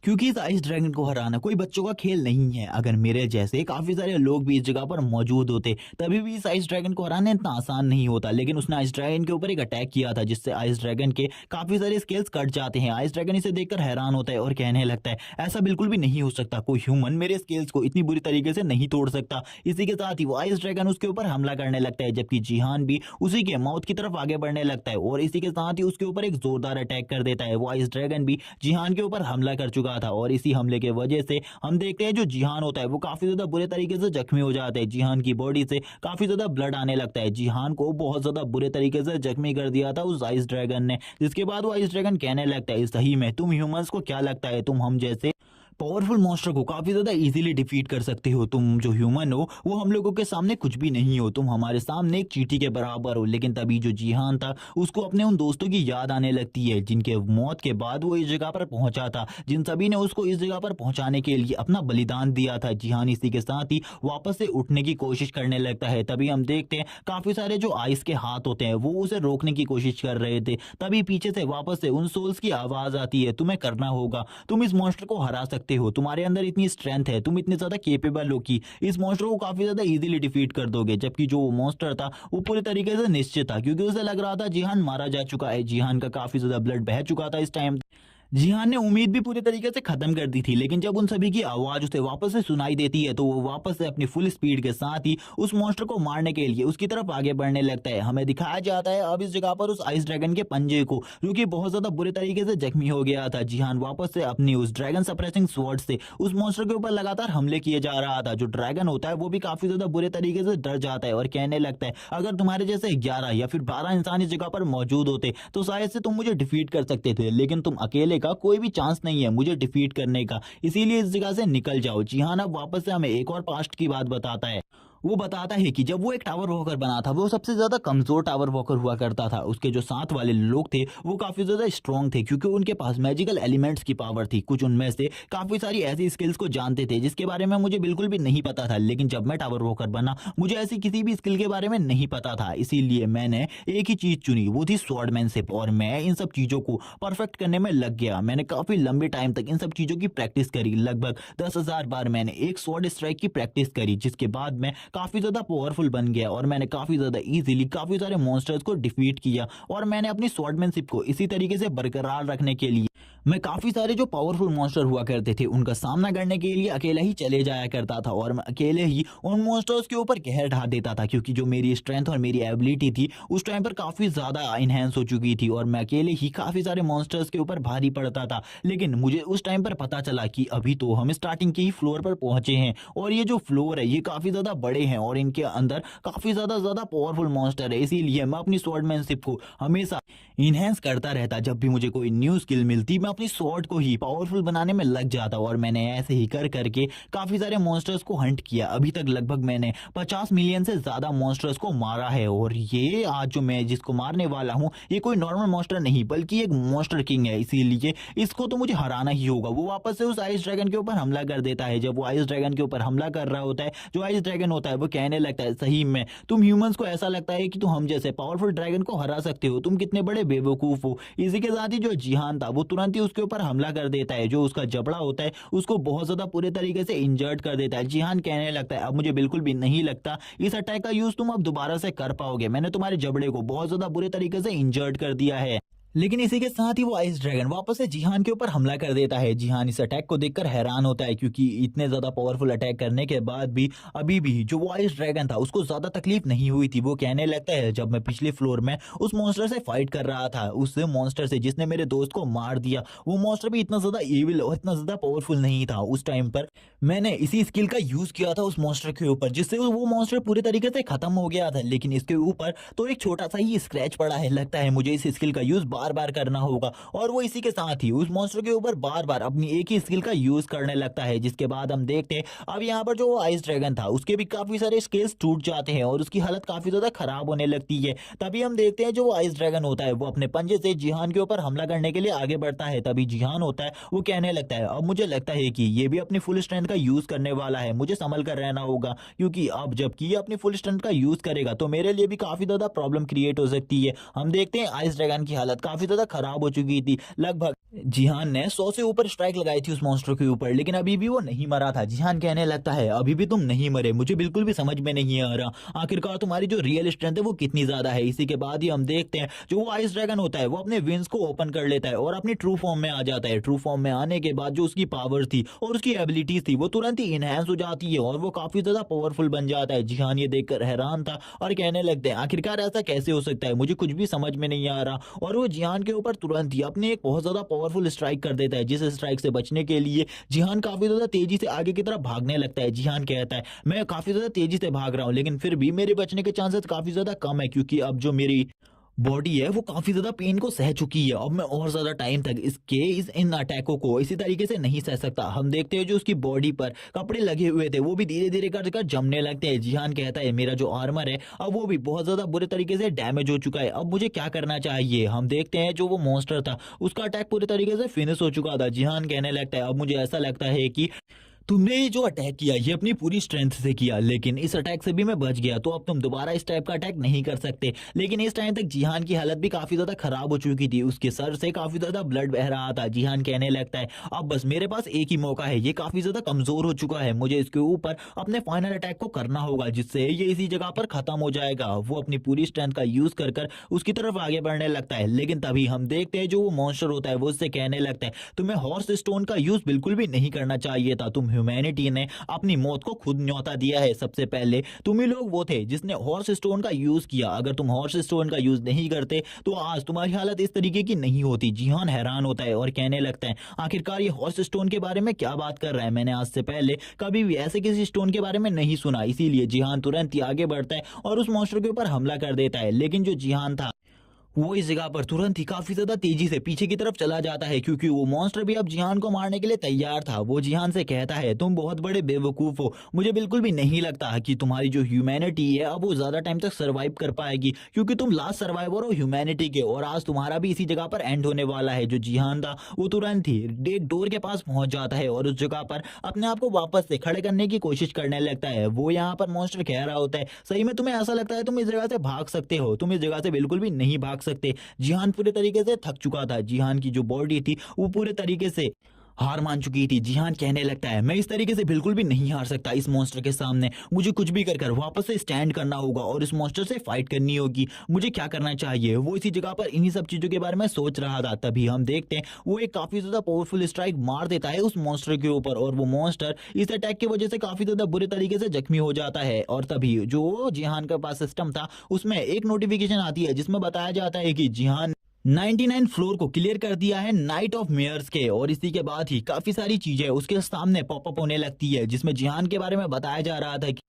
क्योंकि इस आइस ड्रैगन को हराना कोई बच्चों का खेल नहीं है। अगर मेरे जैसे काफी सारे लोग भी इस जगह पर मौजूद होते तभी भी इस आइस ड्रैगन को हराना इतना आसान नहीं होता। लेकिन उसने आइस ड्रैगन के ऊपर एक अटैक किया था, जिससे आइस ड्रैगन के काफी सारे स्किल्स कट जाते हैं। आइस ड्रैगन इसे देखकर हैरान होता है और कहने लगता है, ऐसा बिल्कुल भी नहीं हो सकता, कोई ह्यूमन मेरे स्किल्स को इतनी बुरी तरीके से नहीं तोड़ सकता। इसी के साथ ही वो आइस ड्रैगन उसके ऊपर हमला करने लगता है, जबकि जिहान भी उसी के मौत की तरफ आगे बढ़ने लगता है और इसी के साथ ही उसके ऊपर एक जोरदार अटैक कर देता है। वो आइस ड्रैगन भी जिहान के ऊपर हमला कर चुका था और इसी हमले के वजह से हम देखते हैं जो जिहान होता है वो काफी ज्यादा बुरे तरीके से जख्मी हो जाता है। जिहान की बॉडी से काफी ज्यादा ब्लड आने लगता है। जिहान को बहुत ज्यादा बुरे तरीके से जख्मी कर दिया था उस आइस ड्रैगन ने, जिसके बाद वो आइस ड्रैगन कहने लगता है, सही में तुम ह्यूमंस को क्या लगता है तुम हम जैसे पावरफुल मॉन्स्टर को काफी ज्यादा इजीली डिफीट कर सकते हो? तुम जो ह्यूमन हो वो हम लोगों के सामने कुछ भी नहीं हो, तुम हमारे सामने एक चींटी के बराबर हो। लेकिन तभी जो जिहान था उसको अपने उन दोस्तों की याद आने लगती है जिनके मौत के बाद वो इस जगह पर पहुंचा था, जिन सभी ने उसको इस जगह पर पहुंचाने के लिए अपना बलिदान दिया था। जिहान इसी के साथ ही वापस से उठने की कोशिश करने लगता है। तभी हम देखते हैं काफी सारे जो आइस के हाथ होते हैं वो उसे रोकने की कोशिश कर रहे थे। तभी पीछे से वापस से उन सोल्स की आवाज आती है, तुम्हें करना होगा, तुम इस मॉन्स्टर को हरा सकते हो, तुम्हारे अंदर इतनी स्ट्रेंथ है, तुम इतने ज्यादा केपेबल हो कि इस मॉन्स्टर को काफी ज्यादा इजीली डिफीट कर दोगे। जबकि जो मॉन्स्टर था वो पूरी तरीके से निश्चित था, क्योंकि उसे लग रहा था जिहान मारा जा चुका है, जिहान का काफी ज्यादा ब्लड बह चुका था इस टाइम। जिहान ने उम्मीद भी पूरी तरीके से खत्म कर दी थी, लेकिन जब उन सभी की आवाज उसे वापस से सुनाई देती है तो वो वापस से अपनी फुल स्पीड के साथ ही उस मॉन्स्टर को मारने के लिए उसकी तरफ आगे बढ़ने लगता है। हमें दिखाया जाता है अब इस जगह पर उस आइस ड्रैगन के पंजे को, जो कि बहुत ज्यादा बुरे तरीके से जख्मी हो गया था। जिहान वापस से अपनी उस ड्रैगन सप्रेसिंग स्वॉर्ड से उस मॉन्स्टर के ऊपर लगातार हमले किए जा रहा था। जो ड्रैगन होता है वो भी काफी ज्यादा बुरे तरीके से डर जाता है और कहने लगता है, अगर तुम्हारे जैसे 11 या फिर 12 इंसान इस जगह पर मौजूद होते तो शायद से तुम मुझे डिफीट कर सकते थे, लेकिन तुम अकेले का कोई भी चांस नहीं है मुझे डिफीट करने का, इसीलिए इस जगह से निकल जाओ। जिहान अब वापस से हमें एक और पास्ट की बात बताता है। वो बताता है कि जब वो एक टावर वॉकर बना था वो सबसे ज्यादा कमजोर टावर वॉकर हुआ करता था। उसके जो साथ वाले लोग थे वो काफी ज्यादा स्ट्रॉन्ग थे, क्योंकि उनके पास मैजिकल एलिमेंट्स की पावर थी। कुछ उनमें से काफी सारी ऐसी स्किल्स को जानते थे जिसके बारे में मुझे बिल्कुल भी नहीं पता था। लेकिन जब मैं टावर वॉकर बना मुझे ऐसी किसी भी स्किल के बारे में नहीं पता था, इसीलिए मैंने एक ही चीज चुनी, वो थी स्वॉर्डमैनशिप, और मैं इन सब चीजों को परफेक्ट करने में लग गया। मैंने काफी लंबे टाइम तक इन सब चीजों की प्रैक्टिस करी, लगभग 10,000 बार मैंने एक स्वॉर्ड स्ट्राइक की प्रैक्टिस करी, जिसके बाद मैं काफी ज्यादा पावरफुल बन गया और मैंने काफी ज्यादा इजीली काफी सारे मॉन्स्टर्स को डिफीट किया। और मैंने अपनी स्वॉर्डमैनशिप को इसी तरीके से बरकरार रखने के लिए मैं काफ़ी सारे जो पावरफुल मॉन्स्टर हुआ करते थे उनका सामना करने के लिए अकेला ही चले जाया करता था और मैं अकेले ही उन मॉन्स्टर्स के ऊपर कहर ढा देता था, क्योंकि जो मेरी स्ट्रेंथ और मेरी एबिलिटी थी उस टाइम पर काफ़ी ज़्यादा इन्हेंस हो चुकी थी और मैं अकेले ही काफ़ी सारे मॉन्स्टर्स के ऊपर भारी पड़ता था। लेकिन मुझे उस टाइम पर पता चला कि अभी तो हम स्टार्टिंग के ही फ्लोर पर पहुंचे हैं और ये जो फ्लोर है ये काफ़ी ज़्यादा बड़े हैं और इनके अंदर काफ़ी ज़्यादा पावरफुल मॉन्स्टर है। इसीलिए मैं अपनी स्वॉर्डमैनशिप को हमेशा इन्हेंस करता रहता। जब भी मुझे कोई न्यू स्किल मिलती मैं अपनी स्वॉर्ड को ही पावरफुल बनाने में लग जाता और मैंने ऐसे ही कर करके काफ़ी सारे मॉन्स्टर्स को हंट किया। अभी तक लगभग मैंने 50 मिलियन से ज़्यादा मॉन्स्टर्स को मारा है और ये आज जो मैं जिसको मारने वाला हूँ ये कोई नॉर्मल मॉन्स्टर नहीं बल्कि एक मॉन्स्टर किंग है। इसीलिए इसको तो मुझे हराना ही होगा। वो वापस से उस आइस ड्रैगन के ऊपर हमला कर देता है। जब वो आइस ड्रैगन के ऊपर हमला कर रहा होता है, जो आइस ड्रैगन होता है वो कहने लगता है, सही में तुम ह्यूमंस को ऐसा लगता है कि तुम हम जैसे पावरफुल ड्रैगन को हरा सकते हो, तुम कितने बड़े बेवकूफ हो। इसी के साथ ही जो जिहान था वो तुरंत ही उसके ऊपर हमला कर देता है। जो उसका जबड़ा होता है उसको बहुत ज्यादा पूरे तरीके से इंजर्ड कर देता है। जिहान कहने लगता है, अब मुझे बिल्कुल भी नहीं लगता इस अटैक का यूज तुम अब दोबारा से कर पाओगे, मैंने तुम्हारे जबड़े को बहुत ज्यादा बुरे तरीके से इंजर्ड कर दिया है। लेकिन इसी के साथ ही वो आइस ड्रैगन वापस से जिहान के ऊपर हमला कर देता है। जिहान इस अटैक को देखकर हैरान होता है, क्योंकि इतने ज्यादा पावरफुल अटैक करने के बाद भी अभी भी जो वो आइस ड्रैगन था उसको ज्यादा तकलीफ नहीं हुई थी। वो कहने लगता है, जब मैं पिछले फ्लोर में उस मॉन्स्टर से फाइट कर रहा था, उस मॉन्स्टर से जिसने मेरे दोस्त को मार दिया, वो मॉन्स्टर भी इतना ज्यादा एविल और इतना ज्यादा पावरफुल नहीं था। उस टाइम पर मैंने इसी स्किल का यूज किया था उस मॉन्स्टर के ऊपर, जिससे वो मॉन्स्टर पूरे तरीके से खत्म हो गया था। लेकिन इसके ऊपर तो एक छोटा सा ही स्क्रैच पड़ा है। लगता है मुझे इस स्किल का यूज बार बार करना होगा और वो इसी के साथ ही उस मॉन्स्टर के ऊपर बार बार अपनी एक ही स्किल का यूज करने लगता है। जिसके बाद हम देखते हैं अब यहाँ पर जो आइस ड्रैगन था उसके भी काफी सारे स्किल्स टूट जाते हैं और उसकी हालत काफी ज्यादा खराब होने लगती है। तभी हम देखते हैं जो आइस ड्रैगन होता है वो अपने पंजे से जिहान के ऊपर हमला करने के लिए आगे बढ़ता है। तभी जिहान होता है वो कहने लगता है, अब मुझे लगता है कि ये भी अपनी फुल स्ट्रेंथ का यूज करने वाला है, मुझे संभल कर रहना होगा, क्योंकि अब जबकि ये अपनी फुल स्ट्रेंथ का यूज करेगा तो मेरे लिए भी काफी ज्यादा प्रॉब्लम क्रिएट हो सकती है। हम देखते हैं आइस ड्रैगन की हालत काफी ज्यादा खराब हो चुकी थी। लगभग जिहान ने 100 से ऊपर स्ट्राइक लगाई थी उस मॉन्स्टर के ऊपर, लेकिन अभी भी वो नहीं मरा था। जिहान कहने लगता है, अभी भी तुम नहीं मरे, मुझे बिल्कुल भी समझ में नहीं आ रहा आखिरकार तुम्हारी जो रियल स्ट्रेंथ है वो कितनी ज्यादा है। इसी के बाद ही हम देखते हैं जो वो आइस ड्रैगन होता है वो अपने विंग्स को ओपन कर लेता है और अपनी ट्रू फॉर्म में आ जाता है। ट्रू फॉर्म में आने के बाद जो उसकी पावर थी और उसकी एबिलिटीज थी वो तुरंत ही इनहेंस हो जाती है और वो काफी ज्यादा पावरफुल बन जाता है। जिहान ये देखकर हैरान था और कहने लगते हैं, आखिरकार ऐसा कैसे हो सकता है, मुझे कुछ भी समझ में नहीं आ रहा। और वो जिहान के ऊपर तुरंत ही अपने एक बहुत ज्यादा पावरफुल स्ट्राइक कर देता है, जिस स्ट्राइक से बचने के लिए जिहान काफी ज्यादा तेजी से आगे की तरफ भागने लगता है। जिहान कहता है, मैं काफी ज्यादा तेजी से भाग रहा हूँ लेकिन फिर भी मेरे बचने के चांसेस काफी ज्यादा कम है, क्योंकि अब जो मेरी बॉडी है वो काफी ज्यादा पेन को सह चुकी है। अब मैं और ज्यादा टाइम तक इन अटैकों को इसी तरीके से नहीं सह सकता। हम देखते हैं जो उसकी बॉडी पर कपड़े लगे हुए थे वो भी धीरे धीरे कर जमने लगते हैं। जिहान कहता है, मेरा जो आर्मर है अब वो भी बहुत ज्यादा बुरे तरीके से डैमेज हो चुका है, अब मुझे क्या करना चाहिए। हम देखते हैं जो वो मॉन्स्टर था उसका अटैक पूरे तरीके से फिनिश हो चुका था। जिहान कहने लगता है, अब मुझे ऐसा लगता है कि तुमने ये जो अटैक किया ये अपनी पूरी स्ट्रेंथ से किया, लेकिन इस अटैक से भी मैं बच गया, तो अब तुम दोबारा इस टाइप का अटैक नहीं कर सकते। लेकिन इस टाइम तक जिहान की हालत भी काफी ज्यादा खराब हो चुकी थी, उसके सर से काफी ज्यादा ब्लड बह रहा था। जिहान कहने लगता है, अब बस मेरे पास एक ही मौका है, ये काफी ज्यादा कमजोर हो चुका है, मुझे इसके ऊपर अपने फाइनल अटैक को करना होगा जिससे ये इसी जगह पर खत्म हो जाएगा। वो अपनी पूरी स्ट्रेंथ का यूज कर कर उसकी तरफ आगे बढ़ने लगता है। लेकिन तभी हम देखते हैं जो वो मॉन्स्टर होता है वो उससे कहने लगता है, तुम्हें हॉर्स स्टोन का यूज बिल्कुल भी नहीं करना चाहिए था, तुम ह्यूमैनिटी ने अपनी मौत को खुद न्योता दिया है। सबसे पहले तुम ही लोग वो थे जिसने हॉर्स स्टोन का यूज किया, अगर तुम हॉर्स स्टोन का यूज नहीं करते तो आज तुम्हारी हालत इस तरीके की नहीं होती। जिहान हैरान होता है और कहने लगता है, आखिरकार ये हॉर्स स्टोन के बारे में क्या बात कर रहा है, मैंने आज से पहले कभी भी ऐसे किसी स्टोन के बारे में नहीं सुना। इसीलिए जिहान तुरंत ही आगे बढ़ता है और उस मॉन्स्टर के ऊपर हमला कर देता है। लेकिन जो जिहान था वो इस जगह पर तुरंत ही काफी ज्यादा तेजी से पीछे की तरफ चला जाता है, क्योंकि वो मॉन्स्टर भी अब जिहान को मारने के लिए तैयार था। वो जिहान से कहता है, तुम बहुत बड़े बेवकूफ हो, मुझे बिल्कुल भी नहीं लगता कि तुम्हारी जो ह्यूमैनिटी है अब वो ज्यादा टाइम तक सर्वाइव कर पाएगी, क्योंकि तुम लास्ट सर्वाइवर हो ह्यूमैनिटी के और आज तुम्हारा भी इसी जगह पर एंड होने वाला है। जो जिहान था वो तुरंत ही एक डोर के पास पहुंच जाता है और उस जगह पर अपने आप को वापस से खड़े करने की कोशिश करने लगता है। वो यहाँ पर मॉन्स्टर कह रहा होता है, सही में तुम्हें ऐसा लगता है तुम इस जगह से भाग सकते हो, तुम इस जगह से बिल्कुल भी नहीं भाग सकते। जिहान पूरे तरीके से थक चुका था, जिहान की जो बॉडी थी वो पूरे तरीके से
हार मान चुकी थी। जिहान कहने लगता है मैं इस तरीके से बिल्कुल भी नहीं हार सकता इस मॉन्स्टर के सामने, मुझे कुछ भी कर कर वापस से स्टैंड करना होगा और इस मॉन्स्टर से फाइट करनी होगी। मुझे क्या करना चाहिए? वो इसी जगह पर इन्हीं सब चीजों के बारे में सोच रहा था। तभी हम देखते हैं वो एक काफी ज्यादा पावरफुल स्ट्राइक मार देता है उस मॉन्स्टर के ऊपर और वो मॉन्स्टर इस अटैक की वजह से काफी ज्यादा बुरे तरीके से जख्मी हो जाता है। और तभी जो जिहान के पास सिस्टम था उसमें एक नोटिफिकेशन आती है जिसमें बताया जाता है कि जिहान 99 फ्लोर को क्लियर कर दिया है नाइट ऑफ मेयर्स के। और इसी के बाद ही काफी सारी चीजें उसके सामने पॉपअप होने लगती है जिसमें जिहान के बारे में बताया जा रहा था कि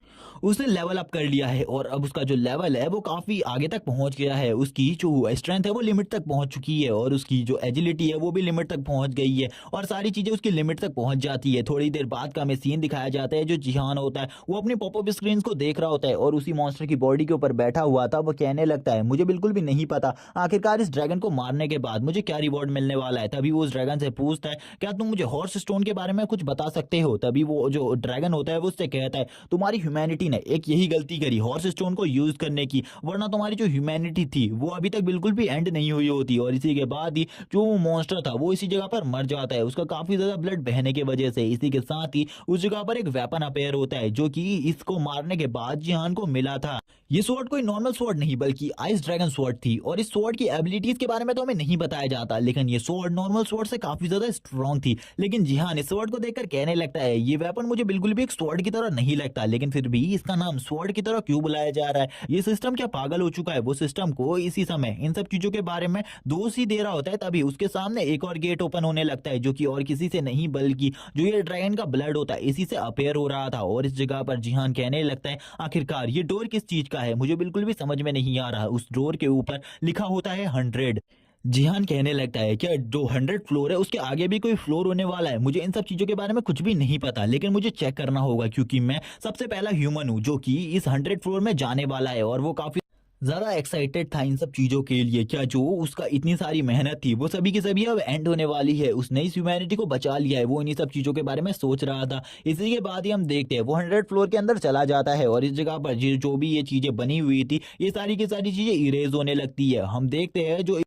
उसने लेवल अप कर लिया है और अब उसका जो लेवल है वो काफी आगे तक पहुंच गया है। उसकी जो स्ट्रेंथ है वो लिमिट तक पहुंच चुकी है और उसकी जो एजिलिटी है वो भी लिमिट तक पहुंच गई है और सारी चीजें उसकी लिमिट तक पहुंच जाती है। थोड़ी देर बाद का हमें सीन दिखाया जाता है जो जिहान होता है वो अपनी पॉपअप स्क्रीन को देख रहा होता है और उसी मॉन्स्टर की बॉडी के ऊपर बैठा हुआ था। वो कहने लगता है मुझे बिल्कुल भी नहीं पता आखिरकार इस ड्रैगन को मारने के बाद मुझे क्या रिवॉर्ड मिलने वाला है। तभी वो उस ड्रैगन से पूछता है क्या तुम मुझे हॉर्स स्टोन के बारे में कुछ बता सकते हो? तभी वो जो ड्रैगन होता है वो उससे कहता है तुम्हारी ह्यूमैनिटी ने एक यही गलती करी हॉर्स स्टोन को यूज करने की, वरना तुम्हारी जो ह्यूमैनिटी थी वो अभी तक बिल्कुल भी एंड नहीं हुई होती। और इसी के बाद ही जो मॉन्स्टर था वो इसी जगह पर मर जाता है उसका काफी ज्यादा ब्लड बहने की वजह से। इसी के साथ ही उस जगह पर एक वेपन अपेयर होता है जो कि इसको मारने के बाद जिहान को मिला था। ये स्वॉर्ड कोई नॉर्मल स्वॉर्ड नहीं बल्कि आइस ड्रैगन स्वॉर्ड थी और इस स्वॉर्ड की एबिलिटीज के बारे में तो हमें नहीं बताया जाता, लेकिन ये स्वॉर्ड नॉर्मल स्वॉर्ड से काफी ज्यादा स्ट्रॉन्ग थी। लेकिन जिहान इस स्वॉर्ड को देखकर कहने लगता है ये वेपन मुझे बिल्कुल भी एक स्वॉर्ड की तरह नहीं लगता, लेकिन फिर भी इसका नाम स्वॉर्ड की तरह क्यों बुलाया जा रहा है? ये सिस्टम क्या पागल हो चुका है? वो सिस्टम को इसी समय इन सब चीजों के बारे में दोष ही दे रहा होता है। तभी उसके सामने एक और गेट ओपन होने लगता है जो कि और किसी से नहीं बल्कि जो ये ड्रैगन का ब्लड होता है इसी से अपेयर हो रहा था। और इस जगह पर जिहान कहने लगता है आखिरकार ये डोर किस चीज का है? मुझे बिल्कुल भी समझ में नहीं आ रहा। उस डोर के ऊपर लिखा होता है 100। जिहान कहने लगता है क्या जो 100 फ्लोर है उसके आगे भी कोई फ्लोर होने वाला है? मुझे इन सब चीजों के बारे में कुछ भी नहीं पता, लेकिन मुझे चेक करना होगा क्योंकि मैं सबसे पहला ह्यूमन हूं जो कि इस 100 फ्लोर में जाने वाला है। और वो काफी ज्यादा एक्साइटेड था इन सब चीजों के लिए। क्या जो उसका इतनी सारी मेहनत थी वो सभी की सभी अब एंड होने वाली है? उसने इस ह्यूमैनिटी को बचा लिया है, वो इन्हीं सब चीजों के बारे में सोच रहा था। इसी के बाद ही हम देखते हैं वो 100 फ्लोर के अंदर चला जाता है और इस जगह पर जो भी ये चीजें बनी हुई थी ये सारी की सारी चीजें इरेज होने लगती है। हम देखते हैं जो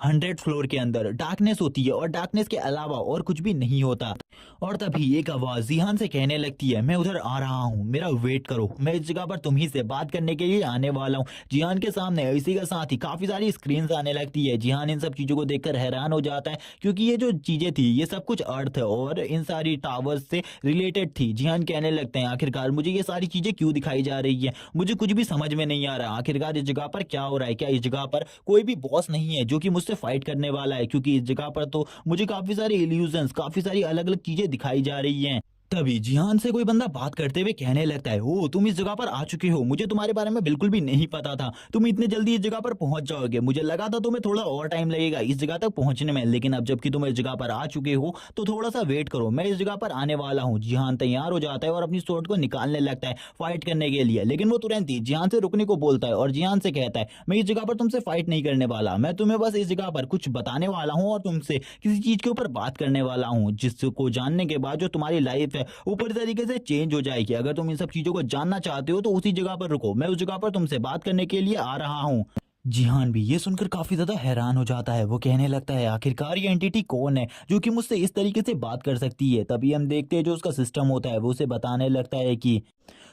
100 फ्लोर के अंदर डार्कनेस होती है और डार्कनेस के अलावा और कुछ भी नहीं होता। और तभी एक आवाज जिहान से कहने लगती है मैं उधर आ रहा हूँ, मेरा वेट करो, मैं इस जगह पर तुम्ही से बात करने के लिए आने वाला हूँ। जिहान के सामने इसी के साथ ही काफी सारी स्क्रीन आने लगती है। जिहान इन सब चीजों को देखकर हैरान हो जाता है क्योंकि ये जो चीजें थी ये सब कुछ अर्थ और इन सारी टावर्स से रिलेटेड थी। जिहान कहने लगते हैं आखिरकार मुझे ये सारी चीजें क्यों दिखाई जा रही है? मुझे कुछ भी समझ में नहीं आ रहा आखिरकार इस जगह पर क्या हो रहा है। क्या इस जगह पर कोई भी बॉस नहीं है जो कि मुझसे फाइट करने वाला है? क्योंकि इस जगह पर तो मुझे काफी सारी इल्यूजन्स काफी सारी अलग अलग चीजें दिखाई जा रही हैं। तभी जिहान से कोई बंदा बात करते हुए कहने लगता है ओ तुम इस जगह पर आ चुके हो, मुझे तुम्हारे बारे में बिल्कुल भी नहीं पता था तुम इतने जल्दी इस जगह पर पहुंच जाओगे। मुझे लगा था तुम्हें थोड़ा और टाइम लगेगा इस जगह तक पहुंचने में, लेकिन अब जबकि तुम इस जगह पर आ चुके हो तो थोड़ा सा वेट करो, मैं इस जगह पर आने वाला हूँ। जिहान तैयार हो जाता है और अपनी स्वॉर्ड को निकालने लगता है फाइट करने के लिए, लेकिन वो तुरंत ही जिहान से रुकने को बोलता है और जिहान से कहता है मैं इस जगह पर तुमसे फाइट नहीं करने वाला, मैं तुम्हें बस इस जगह पर कुछ बताने वाला हूँ और तुमसे किसी चीज के ऊपर बात करने वाला हूँ जिसको जानने के बाद जो तुम्हारी लाइफ है वो पूरी तरीके से चेंज हो जाएगी। अगर तुम इन सब चीजों को जानना चाहते हो तो उसी जगह पर रुको, मैं उस जगह पर तुमसे बात करने के लिए आ रहा हूँ। जिहान भी ये सुनकर काफी ज्यादा हैरान हो जाता है। वो कहने लगता है आखिरकार ये एंटिटी कौन है जो कि मुझसे इस तरीके से बात कर सकती है? तभी हम देखते हैं जो उसका सिस्टम होता है वो उसे बताने लगता है कि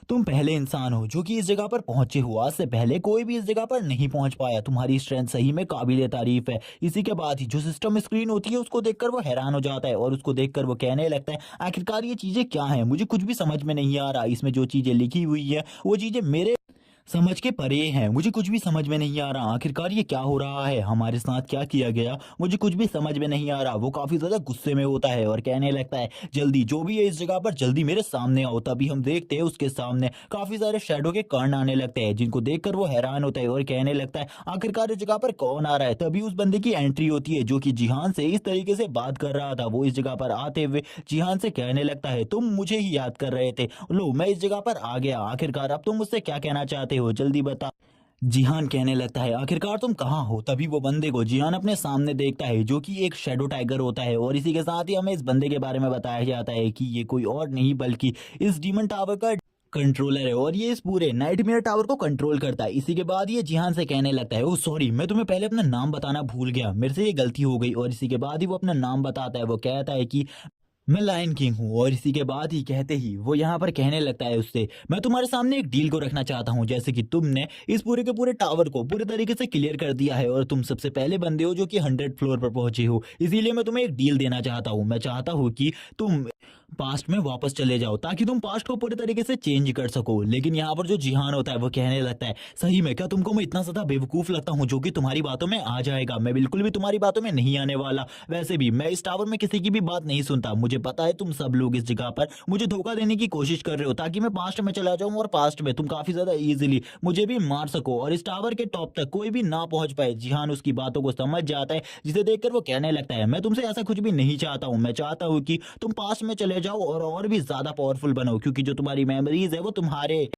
तुम पहले इंसान हो जो कि इस जगह पर पहुंचे हो, आज से पहले कोई भी इस जगह पर नहीं पहुंच पाया, तुम्हारी स्ट्रेंथ सही में काबिले तारीफ है। इसी के बाद ही जो सिस्टम स्क्रीन होती है उसको देखकर वो हैरान हो जाता है और उसको देखकर वो कहने लगता है आखिरकार ये चीजें क्या है? मुझे कुछ भी समझ में नहीं आ रहा, इसमें जो चीजें लिखी हुई है वो चीजें मेरे समझ के परे हैं, मुझे कुछ भी समझ में नहीं आ रहा। आखिरकार ये क्या हो रहा है, हमारे साथ क्या किया गया, मुझे कुछ भी समझ में नहीं आ रहा। वो काफी ज्यादा गुस्से में होता है और कहने लगता है जल्दी जो भी है इस जगह पर जल्दी मेरे सामने आओ। तभी हम देखते हैं उसके सामने काफी सारे शैडो के कर्ण आने लगते हैं जिनको देखकर वो हैरान होता है और कहने लगता है आखिरकार इस जगह पर कौन आ रहा है। तभी उस बंदे की एंट्री होती है जो कि जिहान से इस तरीके से बात कर रहा था। वो इस जगह पर आते हुए जिहान से कहने लगता है तुम मुझे ही याद कर रहे थे, लो मैं इस जगह पर आ गया, आखिरकार अब तुम मुझसे क्या कहना चाहते हो, जल्दी बता। जिहान कहने लगता है आखिरकार तुम कहाँ हो? तभी वो बंदे को जिहान अपने सामने देखता है जो कि एक शेडो टाइगर होता है और इसी के साथ ही हमें इस बंदे के बारे में बताया जाता है कि ये कोई और नहीं बल्कि इस डीमन टावर का कंट्रोलर है और ये इस पूरे नाइटमेयर टावर को कंट्रोल करता है। इसी के बाद ये जिहान से कहने लगता है ओ सॉरी मैं तुम्हें पहले अपना नाम बताना भूल गया, मेरे से ये गलती हो गई। और इसी के बाद ही वो अपना नाम बताता है। वो कहता है कि मैं लायन किंग हूँ। और इसी के बाद ही कहते ही वो यहाँ पर कहने लगता है उससे, मैं तुम्हारे सामने एक डील को रखना चाहता हूँ। जैसे कि तुमने इस पूरे के पूरे टावर को पूरे तरीके से क्लियर कर दिया है और तुम सबसे पहले बंदे हो जो कि 100 फ्लोर पर पहुंचे हो, इसीलिए मैं तुम्हें एक डील देना चाहता हूँ। मैं चाहता हूँ कि तुम पास्ट में वापस चले जाओ ताकि तुम पास्ट को पूरे तरीके से चेंज कर सको। लेकिन यहाँ पर जो जिहान होता है वो कहने लगता है, सही में क्या तुमको मैं इतना ज्यादा बेवकूफ लगता हूँ जो कि तुम्हारी बातों में आ जाएगा? मैं बिल्कुल भी तुम्हारी बातों में नहीं आने वाला। वैसे भी मैं इस टावर में किसी की भी बात नहीं सुनता। मुझे पता है तुम सब लोग इस जगह पर मुझे धोखा देने की कोशिश कर रहे हो ताकि मैं पास्ट में चला जाऊं और पास्ट में तुम काफी ज्यादा इजीली मुझे भी मार सको और इस टावर के टॉप तक कोई भी ना पहुंच पाए। जिहान उसकी बातों को समझ जाता है, जिसे देखकर वो कहने लगता है, मैं तुमसे ऐसा कुछ भी नहीं चाहता हूं। मैं चाहता हूं कि तुम पास्ट में चले जाओ और भी ज्यादा पावरफुल बनो, क्योंकि जो तुम्हारी मेमोरीज है वो तुम्हारे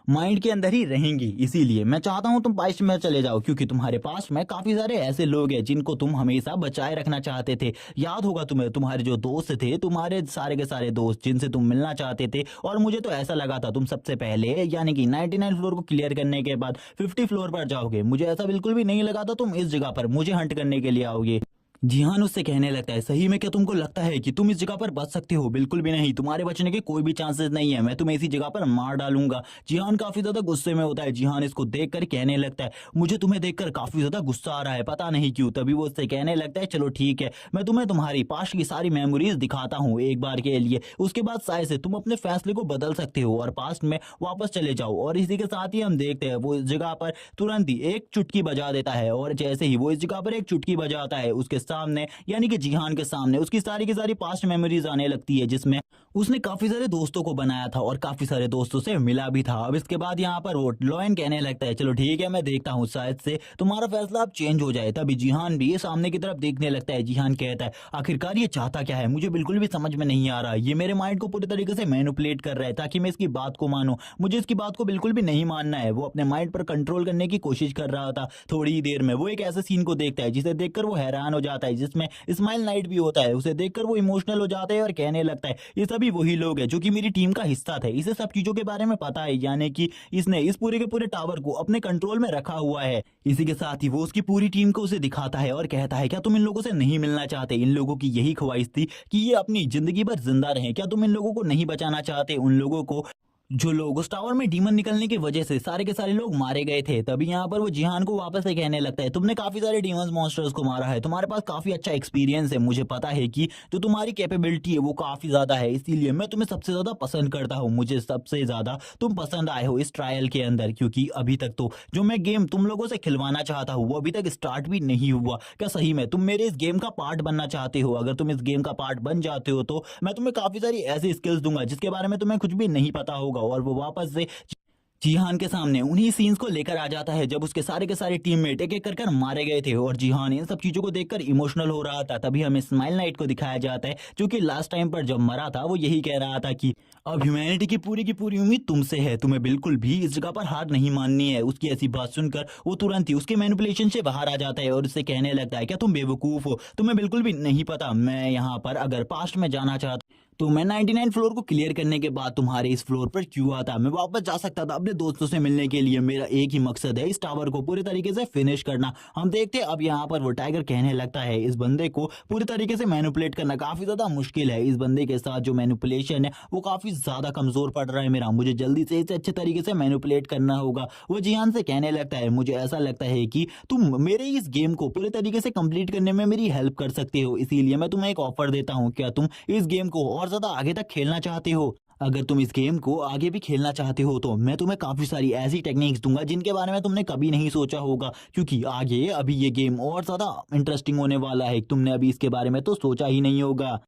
माइंड के अंदर ही रहेंगी। इसीलिए मैं चाहता हूं तुम पास्ट में चले जाओ, क्योंकि तुम्हारे पास में काफी सारे ऐसे लोग हैं जिनको तुम हमेशा बचाए रखना चाहते थे। याद होगा तुम्हें, तुम्हारे जो दोस्त थे, तुम्हारे सारे के सारे दोस्त जिनसे तुम मिलना चाहते थे। और मुझे तो ऐसा लगा था तुम सबसे पहले यानी कि 99 फ्लोर को क्लियर करने के बाद 50 फ्लोर पर जाओगे। मुझे ऐसा बिल्कुल भी नहीं लगा था तुम इस जगह पर मुझे हंट करने के लिए आओगे। जिहान उससे कहने लगता है, सही में क्या तुमको लगता है कि तुम इस जगह पर बच सकते हो? बिल्कुल भी नहीं, तुम्हारे बचने के कोई भी चांसेस नहीं है। मैं तुम्हें इसी जगह पर मार डालूंगा। जिहान काफी ज्यादा गुस्से में होता है। जिहान इसको देखकर कहने लगता है, मुझे तुम्हें देखकर काफी ज्यादा गुस्सा आ रहा है, पता नहीं क्यों। तभी वो उससे कहने लगता है, चलो ठीक है, मैं तुम्हें तुम्हारी पास्ट की सारी मेमोरीज दिखाता हूँ एक बार के लिए। उसके बाद शायद से तुम अपने फैसले को बदल सकते हो और पास्ट में वापस चले जाओ। और इसी के साथ ही हम देखते हैं वो इस जगह पर तुरंत ही एक चुटकी बजा देता है। और जैसे ही वो इस जगह पर एक चुटकी बजाता है, उसके सामने यानी कि जिहान के सामने उसकी सारी की सारी पास्ट मेमोरीज आने लगती है, जिसमें उसने काफी सारे दोस्तों को बनाया था और काफी सारे दोस्तों से मिला भी था। अब इसके बाद यहाँ पर वो लॉयन कहने लगता है, चलो ठीक है, मैं देखता हूँ, शायद से तुम्हारा फैसला अब चेंज हो जाए। तभी जिहान भी ये सामने की तरफ देखने लगता है। जिहान कहता है, आखिरकार ये चाहता क्या है? मुझे बिल्कुल भी समझ में नहीं आ रहा। ये मेरे माइंड को पूरी तरीके से मैनिपुलेट कर रहा है ताकि मैं इसकी बात को मानूं। मुझे इसकी बात को बिल्कुल भी नहीं मानना है। वो अपने माइंड पर कंट्रोल करने की कोशिश कर रहा था। थोड़ी ही देर में वो एक ऐसे सीन को देखता है जिसे देखकर वो हैरान हो जाता है, जिसमें स्माइल नाइट भी होता है। उसे देखकर वो इमोशनल हो जाता है और कहने लगता है, ये सभी वही लोग हैं जो कि मेरी टीम का हिस्सा थे। इसे सब चीजों के बारे में पता है, यानी कि इसने इस पूरे के पूरे टावर को अपने कंट्रोल में रखा हुआ है। इसी के साथ ही वो उसकी पूरी टीम को उसे दिखाता है और कहता है, क्या तुम इन लोगों से नहीं मिलना चाहते? इन लोगों की यही ख्वाहिश थी कि ये अपनी जिंदगी भर जिंदा रहें। क्या तुम इन लोगों को नहीं बचाना चाहते? उन लोगों को जो लोग उस टावर में डीमन निकलने की वजह से सारे के सारे लोग मारे गए थे। तभी यहाँ पर वो जिहान को वापस से कहने लगता है, तुमने काफी सारे डीमंस मॉन्स्टर्स को मारा है, तुम्हारे पास काफी अच्छा एक्सपीरियंस है। मुझे पता है कि जो तुम्हारी कैपेबिलिटी है वो काफी ज्यादा है, इसीलिए मैं तुम्हें सबसे ज्यादा पसंद करता हूँ। मुझे सबसे ज्यादा तुम पसंद आए हो इस ट्रायल के अंदर, क्योंकि अभी तक तो जो मैं गेम तुम लोगों से खिलवाना चाहता हूँ वो अभी तक स्टार्ट भी नहीं हुआ। क्या सही में तुम मेरे इस गेम का पार्ट बनना चाहते हो? अगर तुम इस गेम का पार्ट बन जाते हो तो मैं तुम्हें काफी सारी ऐसी स्किल्स दूंगा जिसके बारे में तुम्हें कुछ भी नहीं पता होगा। और वो वापस से जिहान के सामने उन्हीं सीन्स को लेकर आ जाता है जब उसके सारे के सारे टीममेट एक एक कर मारे गए थे और जिहान इन सब चीजों को देखकर इमोशनल हो रहा था। तभी हमें स्माइल नाइट को दिखाया जाता है, जो कि लास्ट टाइम पर जब मरा था वो यही कह रहा था कि अब ह्यूमैनिटी की पूरी उम्मीद तुमसे है, तुम्हें बिल्कुल भी इस जगह पर हार नहीं माननी है। उसकी ऐसी बात सुनकर वो तुरंत ही उसके मैनिपुलेशन से बाहर आ जाता है और उससे कहने लगता है, क्या तुम बेवकूफ हो? तुम्हें बिल्कुल भी नहीं पता मैं यहाँ पर अगर पास्ट में जाना चाहता तो मैं 99 फ्लोर को क्लियर करने के बाद तुम्हारे इस फ्लोर पर क्यों आता? मैं वापस जा सकता था अपने दोस्तों से मिलने के लिए। मेरा एक ही मकसद है, इस टावर को पूरे तरीके से फिनिश करना। हम देखते हैं अब यहाँ पर वो टाइगर कहने लगता है, इस बंदे को पूरी तरीके से मैनिपुलेट करना काफी ज्यादा मुश्किल है। इस बंदे के साथ जो मैनिपुलेशन है वो काफी ज्यादा कमजोर पड़ रहा है मेरा। मुझे जल्दी से इसे अच्छे तरीके से मैनिपुलेट करना होगा। वो जिहान से कहने लगता है, मुझे ऐसा लगता है कि तुम मेरे इस गेम को पूरे तरीके से कंप्लीट करने में मेरी हेल्प कर सकते हो, इसीलिए मैं तुम्हें एक ऑफर देता हूँ। क्या तुम इस गेम को और ज्यादा आगे तक खेलना चाहते हो? अगर तुम इस गेम को आगे भी खेलना चाहते हो तो मैं तुम्हें काफी सारी ऐसी टेक्निक्स दूंगा जिनके बारे में तुमने कभी नहीं सोचा होगा, क्योंकि आगे अभी ये गेम और ज्यादा इंटरेस्टिंग होने वाला है। तुमने अभी इसके बारे में तो सोचा ही नहीं होगा।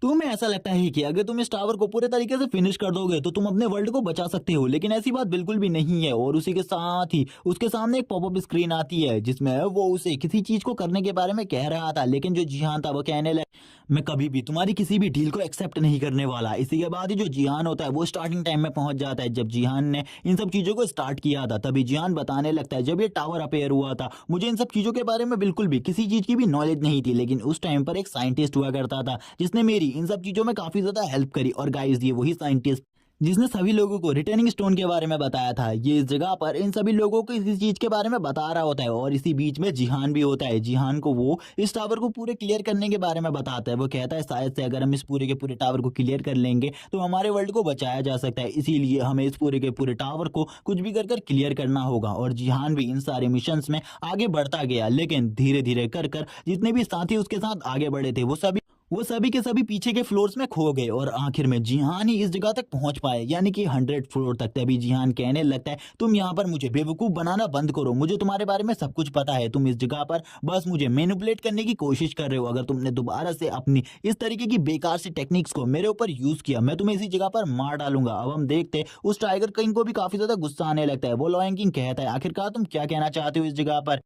तुम्हें ऐसा लगता है कि अगर तुम इस टावर को पूरे तरीके से फिनिश कर दोगे तो तुम अपने वर्ल्ड को बचा सकते हो, लेकिन ऐसी बात बिल्कुल भी नहीं है। और उसी के साथ ही उसके सामने एक पॉपअप स्क्रीन आती है जिसमें वो उसे किसी चीज को करने के बारे में कह रहा था, लेकिन जो जिहान था वो कहने लगा, मैं कभी भी तुम्हारी किसी भी डील को एक्सेप्ट नहीं करने वाला। इसी के बाद ही जो जिहान होता है वो स्टार्टिंग टाइम में पहुंच जाता है जब जिहान ने इन सब चीजों को स्टार्ट किया था। तभी जिहान बताने लगता है, जब ये टावर अपेयर हुआ था मुझे इन सब चीजों के बारे में बिल्कुल भी किसी चीज की भी नॉलेज नहीं थी, लेकिन उस टाइम पर एक साइंटिस्ट हुआ करता था जिसने मेरी इन सब चीजों में काफी ज्यादा हेल्प करी। और गाइस ये वही साइंटिस्ट जिसने सभी लोगों को रिटर्निंग स्टोन के बारे में बताया था। ये इस जगह पर इन सभी लोगों को इसी चीज के बारे में बता रहा होता है और इसी बीच में जिहान भी होता है। जिहान को वो इस टावर को पूरे क्लियर करने के बारे में बताता है। वो कहता है शायद से अगर हम इस पूरे के पूरे टावर को क्लियर कर लेंगे तो हमारे वर्ल्ड को बचाया जा सकता है, इसीलिए हमें इस पूरे के पूरे टावर को कुछ भी कर कर क्लियर करना होगा। और जिहान भी इन सारे मिशंस में आगे बढ़ता गया, लेकिन धीरे धीरे कर कर जितने भी साथी उसके साथ आगे बढ़े थे वो सभी के सभी पीछे के फ्लोर्स में खो गए और आखिर में जिहान ही इस जगह तक पहुंच पाए, यानी कि 100 फ्लोर तक। तभी जिहान कहने लगता है तुम यहाँ पर मुझे बेवकूफ बनाना बंद करो, मुझे तुम्हारे बारे में सब कुछ पता है, तुम इस जगह पर बस मुझे मैनिपुलेट करने की कोशिश कर रहे हो। अगर तुमने दोबारा से अपनी इस तरीके की बेकार सी टेक्निक्स को मेरे ऊपर यूज किया, मैं तुम्हें इसी जगह पर मार डालूंगा। अब हम देखते हैं उस टाइगर किंग को भी काफी ज्यादा गुस्सा आने लगता है। वो लायन किंग कहता है आखिरकार तुम क्या कहना चाहते हो इस जगह पर।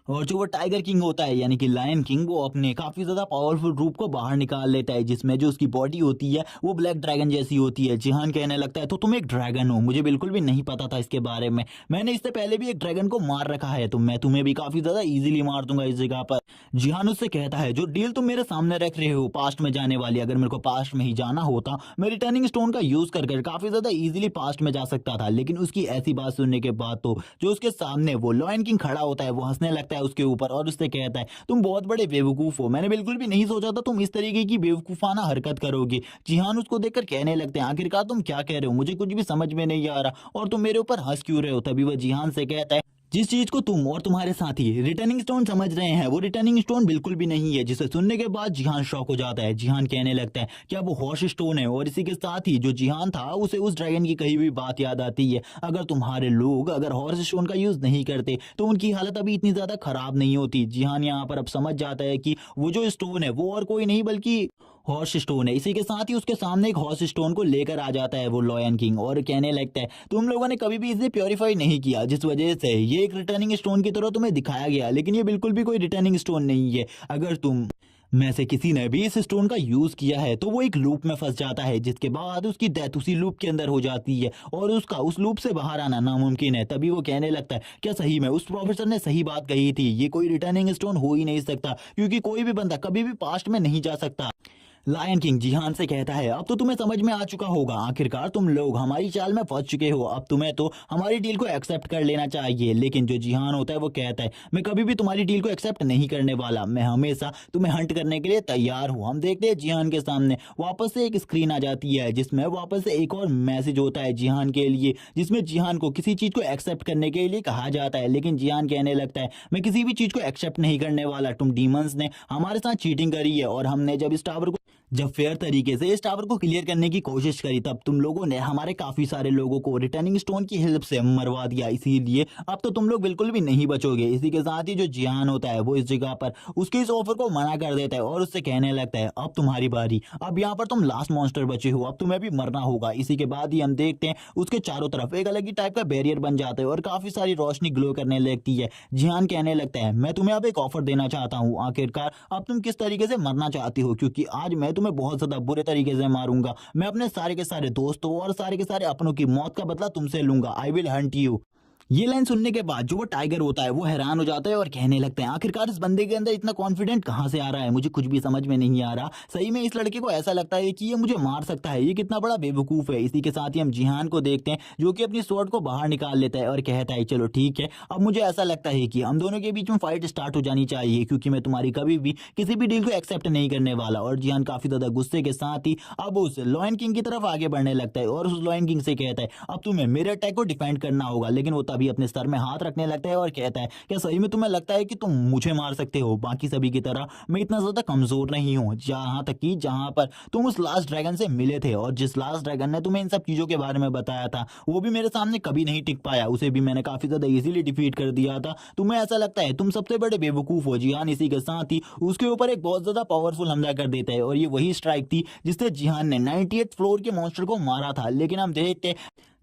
और जो वो टाइगर किंग होता है यानी कि लायन किंग, वो अपने काफी ज्यादा पावरफुल रूप को बाहर निकाल लेता है, जिसमें जो उसकी बॉडी होती है वो ब्लैक ड्रैगन जैसी होती है। जिहान कहने लगता है तो तुम एक ड्रैगन हो, मुझे बिल्कुल भी नहीं पता था इसके बारे में, मैंने इससे पहले भी एक ड्रैगन को मार रखा है, तो मैं तुम्हें भी काफी ज्यादा इजीली मार दूंगा इस जगह पर। जिहान उससे कहता है जो डील तुम मेरे सामने रख रहे हो पास्ट में जाने वाली, अगर मेरे को पास्ट में ही जाना होता मैं रिटर्निंग स्टोन का यूज कर कर काफी ज्यादा इजीली पास्ट में जा सकता था। लेकिन उसकी ऐसी बात सुनने के बाद तो जो उसके सामने वो लायन किंग खड़ा होता है वो हंसने लगता है उसके ऊपर और उससे कहता है तुम बहुत बड़े बेवकूफ हो, मैंने बिल्कुल भी नहीं सोचा था तुम इस तरीके की बेवकूफाना हरकत करोगे। जिहान उसको देखकर कहने लगते हैं आखिरकार तुम क्या कह रहे हो, मुझे कुछ भी समझ में नहीं आ रहा और तुम मेरे ऊपर हंस क्यों रहे हो। तभी वह जिहान से कहता है जिस चीज को तुम और तुम्हारे साथी रिटर्निंग स्टोन समझ रहे हैं वो रिटर्निंग स्टोन बिल्कुल भी नहीं है। जिसे सुनने के बाद जिहान शॉक हो जाता है। जिहान कहने लगता है क्या वो हॉर्स स्टोन है, और इसी के साथ ही जो जिहान था उसे उस ड्रैगन की कही हुई बात याद आती है, अगर तुम्हारे लोग अगर हॉर्स स्टोन का यूज नहीं करते तो उनकी हालत अभी इतनी ज्यादा खराब नहीं होती। जिहान यहाँ पर अब समझ जाता है कि वो जो स्टोन है वो और कोई नहीं बल्कि हॉर्स स्टोन है। इसी के साथ ही उसके सामने एक हॉर्स स्टोन को लेकर आ जाता है वो लायन किंग और कहने लगता है तुम लोगों ने कभी भी इसे प्योरीफाई नहीं किया, जिस वजह से ये एक रिटर्निंग स्टोन की तरह तुम्हें दिखाया गया, लेकिन ये बिल्कुल भी कोई रिटर्निंग स्टोन नहीं है। अगर तुम में से किसी ने भी इस स्टोन का यूज किया है तो वो एक लूप में फंस जाता है, जिसके बाद उसकी डेथ उसी लूप के अंदर हो जाती है और उसका उस लूप से बाहर आना नामुमकिन है। तभी वो कहने लगता है क्या सही में उस प्रोफेसर ने सही बात कही थी, ये कोई रिटर्निंग स्टोन हो ही नहीं सकता क्योंकि कोई भी बंदा कभी भी पास्ट में नहीं जा सकता। लायन किंग जिहान से कहता है अब तो तुम्हें समझ में आ चुका होगा, आखिरकार तुम लोग हमारी चाल में फंस चुके हो, अब तुम्हें तो हमारी डील को एक्सेप्ट कर लेना चाहिए। लेकिन जो जिहान होता है वो कहता है मैं कभी भी तुम्हारी डील को एक्सेप्ट नहीं करने वाला, मैं हमेशा तुम्हें हंट करने के लिए तैयार हूँ। हम देखते हैं जिहान के सामने वापस से एक स्क्रीन आ जाती है जिसमें वापस से एक और मैसेज होता है जिहान के लिए, जिसमें जिहान को किसी चीज को एक्सेप्ट करने के लिए कहा जाता है। लेकिन जिहान कहने लगता है मैं किसी भी चीज को एक्सेप्ट नहीं करने वाला, तुम डीमंस ने हमारे साथ चीटिंग करी है और हमने जब फेयर तरीके से इस टावर को क्लियर करने की कोशिश करी तब तुम लोगों ने हमारे काफी सारे लोगों को रिटर्निंग स्टोन की हेल्प से मरवा दिया, इसीलिए अब तो तुम लोग बिल्कुल भी नहीं बचोगे। इसी के साथ ही जो जिहान होता है वो इस जगह पर उसके इस ऑफर को मना कर देता है और उससे कहने लगता है अब तुम्हारी बारी, अब यहाँ पर तुम लास्ट मॉन्स्टर बचे हो, अब तुम्हें भी मरना होगा। इसी के बाद ही हम देखते हैं उसके चारों तरफ एक अलग ही टाइप का बैरियर बन जाता है और काफी सारी रोशनी ग्लो करने लगती है। जिहान कहने लगता है मैं तुम्हें अब एक ऑफर देना चाहता हूँ, आखिरकार अब तुम किस तरीके से मरना चाहती हो, क्योंकि आज मैं तुम्हें बहुत ज्यादा बुरे तरीके से मारूंगा, मैं अपने सारे के सारे दोस्तों और सारे के सारे अपनों की मौत का बदला तुमसे लूंगा, आई विल हंट यू। ये लाइन सुनने के बाद जो वो टाइगर होता है वो हैरान हो जाता है और कहने लगते हैं आखिरकार इस बंदे के अंदर इतना कॉन्फिडेंट कहाँ से आ रहा है, मुझे कुछ भी समझ में नहीं आ रहा। सही में इस लड़के को ऐसा लगता है कि ये मुझे मार सकता है, ये कितना बड़ा बेवकूफ है। इसी के साथ ही हम जिहान को देखते हैं जो कि अपनी स्वॉर्ड को बाहर निकाल लेता है और कहता है चलो ठीक है, अब मुझे ऐसा लगता है कि हम दोनों के बीच में फाइट स्टार्ट हो जानी चाहिए, क्योंकि मैं तुम्हारी कभी भी किसी भी डील को एक्सेप्ट नहीं करने वाला। और जिहान काफी ज्यादा गुस्से के साथ ही अब उस लायन किंग की तरफ आगे बढ़ने लगता है और उस लायन किंग से कहता है अब तुम्हें मेरे अटैक को डिफेंड करना होगा। लेकिन वो तभी अपने सर में हाथ रखने लगता है और कहता है क्या सही में तुम्हें लगता है कि तुम मुझे मार सकते हो, बाकी सभी की तरह मैं इतना ज्यादा कमजोर नहीं हूँ। जहां तक कि जहां पर तुम उस लास्ट ड्रैगन से मिले थे और जिस लास्ट ड्रैगन ने तुम्हें इन सब चीजों के बारे में बताया था वो भी मेरे सामने कभी नहीं टिक पाया, उसे भी मैंने काफी ज्यादा इजीली डिफीट कर दिया था, तुम्हें ऐसा लगता है तुम सबसे बड़े बेवकूफ हो। जिहान इसी के साथ ही उसके ऊपर एक बहुत ज्यादा पावरफुल हमला कर देता है और ये वही स्ट्राइक थी जिससे जिहान ने 98 फ्लोर के मॉन्स्टर को मारा था। लेकिन हम देखते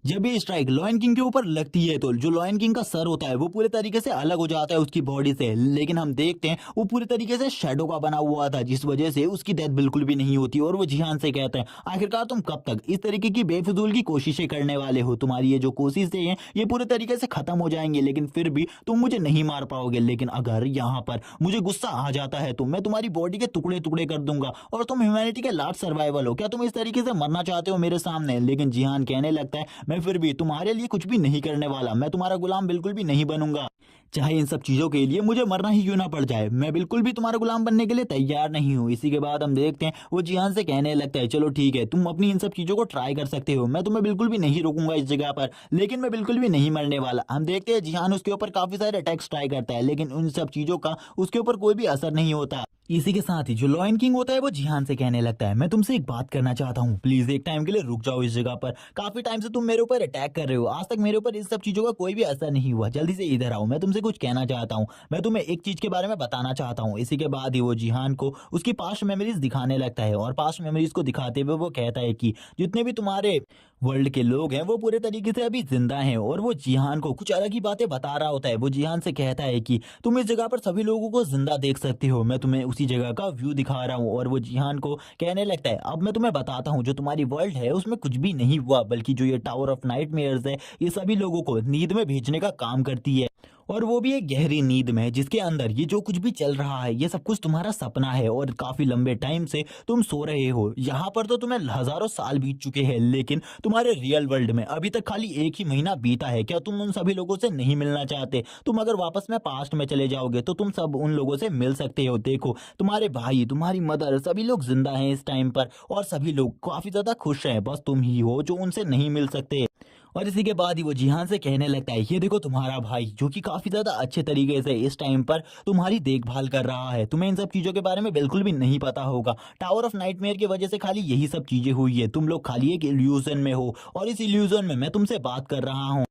जब ये स्ट्राइक लॉयन किंग के ऊपर लगती है तो जो लॉयन किंग का सर होता है वो पूरे तरीके से अलग हो जाता है उसकी बॉडी से, लेकिन हम देखते हैं वो पूरे तरीके से शैडो का बना हुआ था, जिस वजह से उसकी डेथ बिल्कुल भी नहीं होती। और वो जिहान से कहते हैं आखिरकार तुम कब तक इस तरीके की बेफिजूल की कोशिशें करने वाले हो, तुम्हारी ये जो कोशिशें हैं ये पूरे तरीके से खत्म हो जाएंगी लेकिन फिर भी तुम मुझे नहीं मार पाओगे। लेकिन अगर यहाँ पर मुझे गुस्सा आ जाता है तो मैं तुम्हारी बॉडी के टुकड़े टुकड़े कर दूंगा और तुम ह्यूमैनिटी के लास्ट सर्वाइवल हो, क्या तुम इस तरीके से मरना चाहते हो मेरे सामने? लेकिन जिहान कहने लगता है मैं फिर भी तुम्हारे लिए कुछ भी नहीं करने वाला, मैं तुम्हारा गुलाम बिल्कुल भी नहीं बनूंगा, चाहे इन सब चीजों के लिए मुझे मरना ही क्यों ना पड़ जाए, मैं बिल्कुल भी तुम्हारा गुलाम बनने के लिए तैयार नहीं हूँ। इसी के बाद हम देखते हैं वो जिहान से कहने लगता है चलो ठीक है तुम अपनी इन सब चीजों को ट्राई कर सकते हो, मैं तुम्हें बिल्कुल भी नहीं रोकूंगा इस जगह पर, लेकिन मैं बिल्कुल भी नहीं मरने वाला। हम देखते हैं जिहान उसके ऊपर काफी सारे अटैक्स ट्राई करता है लेकिन उन सब चीजों का उसके ऊपर कोई भी असर नहीं होता। इसी के साथ ही जो लॉयन किंग होता है वो जिहान से कहने लगता है मैं तुमसे एक बात करना चाहता हूँ, प्लीज एक टाइम के लिए रुक जाओ इस जगह पर, काफी टाइम से तुम मेरे ऊपर अटैक कर रहे हो, आज तक मेरे ऊपर इस सब चीजों का कोई भी असर नहीं हुआ, जल्दी से इधर आओ, मैं तुमसे कुछ कहना चाहता हूँ, मैं तुम्हें एक चीज के बारे में बताना चाहता हूँ। इसी के बाद ही वो जिहान को उसकी पास्ट मेमोरीज दिखाने लगता है और पास्ट मेमोरीज को दिखाते हुए वो कहता है कि जितने भी तुम्हारे वर्ल्ड के लोग हैं वो पूरे तरीके से अभी जिंदा हैं। और वो जिहान को कुछ अलग ही बातें बता रहा होता है, वो जिहान से कहता है कि तुम इस जगह पर सभी लोगों को जिंदा देख सकते हो, मैं तुम्हें उसी जगह का व्यू दिखा रहा हूँ। और वो जिहान को कहने लगता है अब मैं तुम्हें बताता हूँ जो तुम्हारी वर्ल्ड है उसमें कुछ भी नहीं हुआ, बल्कि जो ये टावर ऑफ नाइटमेयर्स है ये सभी लोगों को नींद में भेजने का काम करती है, और वो भी एक गहरी नींद में जिसके अंदर ये जो कुछ भी चल रहा है ये सब कुछ तुम्हारा सपना है और काफी लंबे टाइम से तुम सो रहे हो। यहाँ पर तो तुम्हें हजारों साल बीत चुके हैं लेकिन तुम्हारे रियल वर्ल्ड में अभी तक खाली एक ही महीना बीता है, क्या तुम उन सभी लोगों से नहीं मिलना चाहते? तुम अगर वापस में पास्ट में चले जाओगे तो तुम सब उन लोगों से मिल सकते हो, देखो तुम्हारे भाई तुम्हारी मदर सभी लोग जिंदा हैं इस टाइम पर और सभी लोग काफी ज्यादा खुश हैं, बस तुम ही हो जो उनसे नहीं मिल सकते। और इसी के बाद ही वो जिहान से कहने लगता है ये देखो तुम्हारा भाई जो कि काफी ज्यादा अच्छे तरीके से इस टाइम पर तुम्हारी देखभाल कर रहा है, तुम्हें इन सब चीजों के बारे में बिल्कुल भी नहीं पता होगा, टावर ऑफ नाइटमेयर की वजह से खाली यही सब चीजें हुई है, तुम लोग खाली एक इल्यूजन में हो और इस इल्यूजन में मैं तुमसे बात कर रहा हूँ।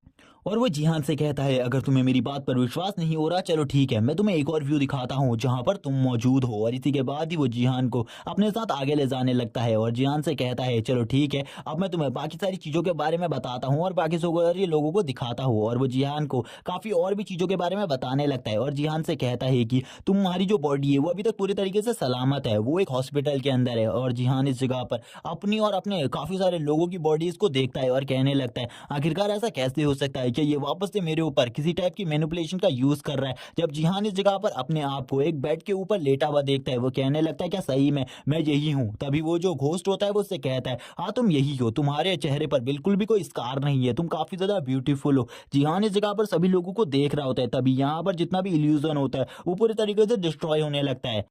और वो जिहान से कहता है अगर तुम्हें मेरी बात पर विश्वास नहीं हो रहा चलो ठीक है मैं तुम्हें एक और व्यू दिखाता हूँ जहां पर तुम मौजूद हो। और इसी के बाद ही वो जिहान को अपने साथ आगे ले जाने लगता है और जिहान से कहता है चलो ठीक है अब मैं तुम्हें बाकी सारी चीज़ों के बारे में बताता हूँ और बाकी सारे लोगों को दिखाता हूँ। और वो जिहान को काफ़ी और भी चीज़ों के बारे में बताने लगता है और जिहान से कहता है कि तुम्हारी जो बॉडी है वो अभी तक पूरी तरीके से सलामत है, वो एक हॉस्पिटल के अंदर है। और जिहान इस जगह पर अपनी और अपने काफ़ी सारे लोगों की बॉडीज को देखता है और कहने लगता है आखिरकार ऐसा कैसे हो सकता है कि ये वापस से मेरे ऊपर किसी टाइप की मैनिपुलेशन का यूज कर रहा है। जब जिहान इस जगह पर अपने आप को एक बेड के ऊपर लेटा हुआ देखता है वो कहने लगता है क्या सही में मैं यही हूँ? तभी वो जो घोस्ट होता है वो उससे कहता है हाँ तुम यही हो, तुम्हारे चेहरे पर बिल्कुल भी कोई स्कार नहीं है, तुम काफी ज्यादा ब्यूटीफुल हो। जिहान इस जगह पर सभी लोगों को देख रहा होता है, तभी यहाँ पर जितना भी इल्यूजन होता है वो पूरे तरीके से डिस्ट्रॉय होने लगता है।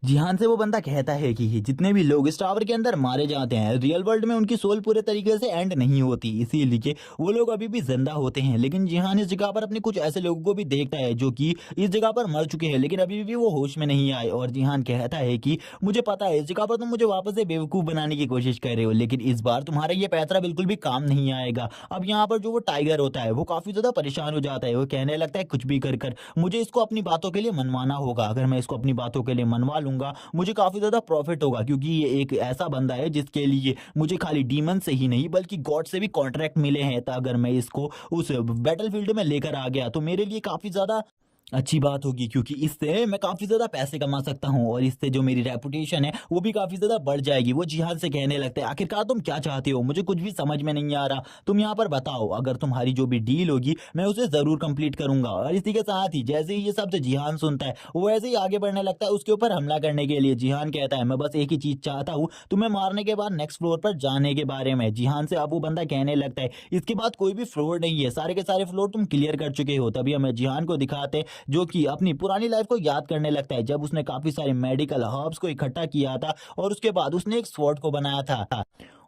जिहान से वो बंदा कहता है कि जितने भी लोग इस टावर के अंदर मारे जाते हैं रियल वर्ल्ड में उनकी सोल पूरे तरीके से एंड नहीं होती, इसीलिए वो लोग अभी भी जिंदा होते हैं। लेकिन जिहान इस जगह पर अपने कुछ ऐसे लोगों को भी देखता है जो कि इस जगह पर मर चुके हैं लेकिन अभी भी वो होश में नहीं आए। और जिहान कहता है कि मुझे पता है इस जगह पर तुम मुझे वापस से बेवकूफ़ बनाने की कोशिश कर रहे हो लेकिन इस बार तुम्हारा ये पैतरा बिल्कुल भी काम नहीं आएगा। अब यहाँ पर जो वो टाइगर होता है वो काफ़ी ज़्यादा परेशान हो जाता है, वो कहने लगता है कुछ भी कर कर मुझे इसको अपनी बातों के लिए मनवाना होगा, अगर मैं इसको अपनी बातों के लिए मनवा लूंगा मुझे काफी ज्यादा प्रॉफिट होगा, क्योंकि ये एक ऐसा बंदा है जिसके लिए मुझे खाली डीमन से ही नहीं बल्कि गॉड से भी कॉन्ट्रैक्ट मिले हैं। तो अगर मैं इसको उस बैटलफील्ड में लेकर आ गया तो मेरे लिए काफी ज्यादा अच्छी बात होगी, क्योंकि इससे मैं काफ़ी ज़्यादा पैसे कमा सकता हूँ और इससे जो मेरी रेपुटेशन है वो भी काफ़ी ज़्यादा बढ़ जाएगी। वो जिहाद से कहने लगता है आखिरकार तुम क्या चाहते हो, मुझे कुछ भी समझ में नहीं आ रहा, तुम यहाँ पर बताओ, अगर तुम्हारी जो भी डील होगी मैं उसे ज़रूर कंप्लीट करूंगा। और इसी के साथ ही जैसे ही ये शब्द जिहान सुनता है वो वैसे ही आगे बढ़ने लगता है उसके ऊपर हमला करने के लिए। जिहान कहता है मैं बस एक ही चीज़ चाहता हूँ, तुम्हें मारने के बाद नेक्स्ट फ्लोर पर जाने के बारे में। जिहान से अब वो बंदा कहने लगता है इसके बाद कोई भी फ्लोर नहीं है, सारे के सारे फ्लोर तुम क्लियर कर चुके हो। तभी हमें जिहान को दिखाते हैं जो कि अपनी पुरानी लाइफ को याद करने लगता है, जब उसने काफी सारे मेडिकल हर्ब्स को इकट्ठा किया था और उसके बाद उसने एक स्वॉर्ड को बनाया था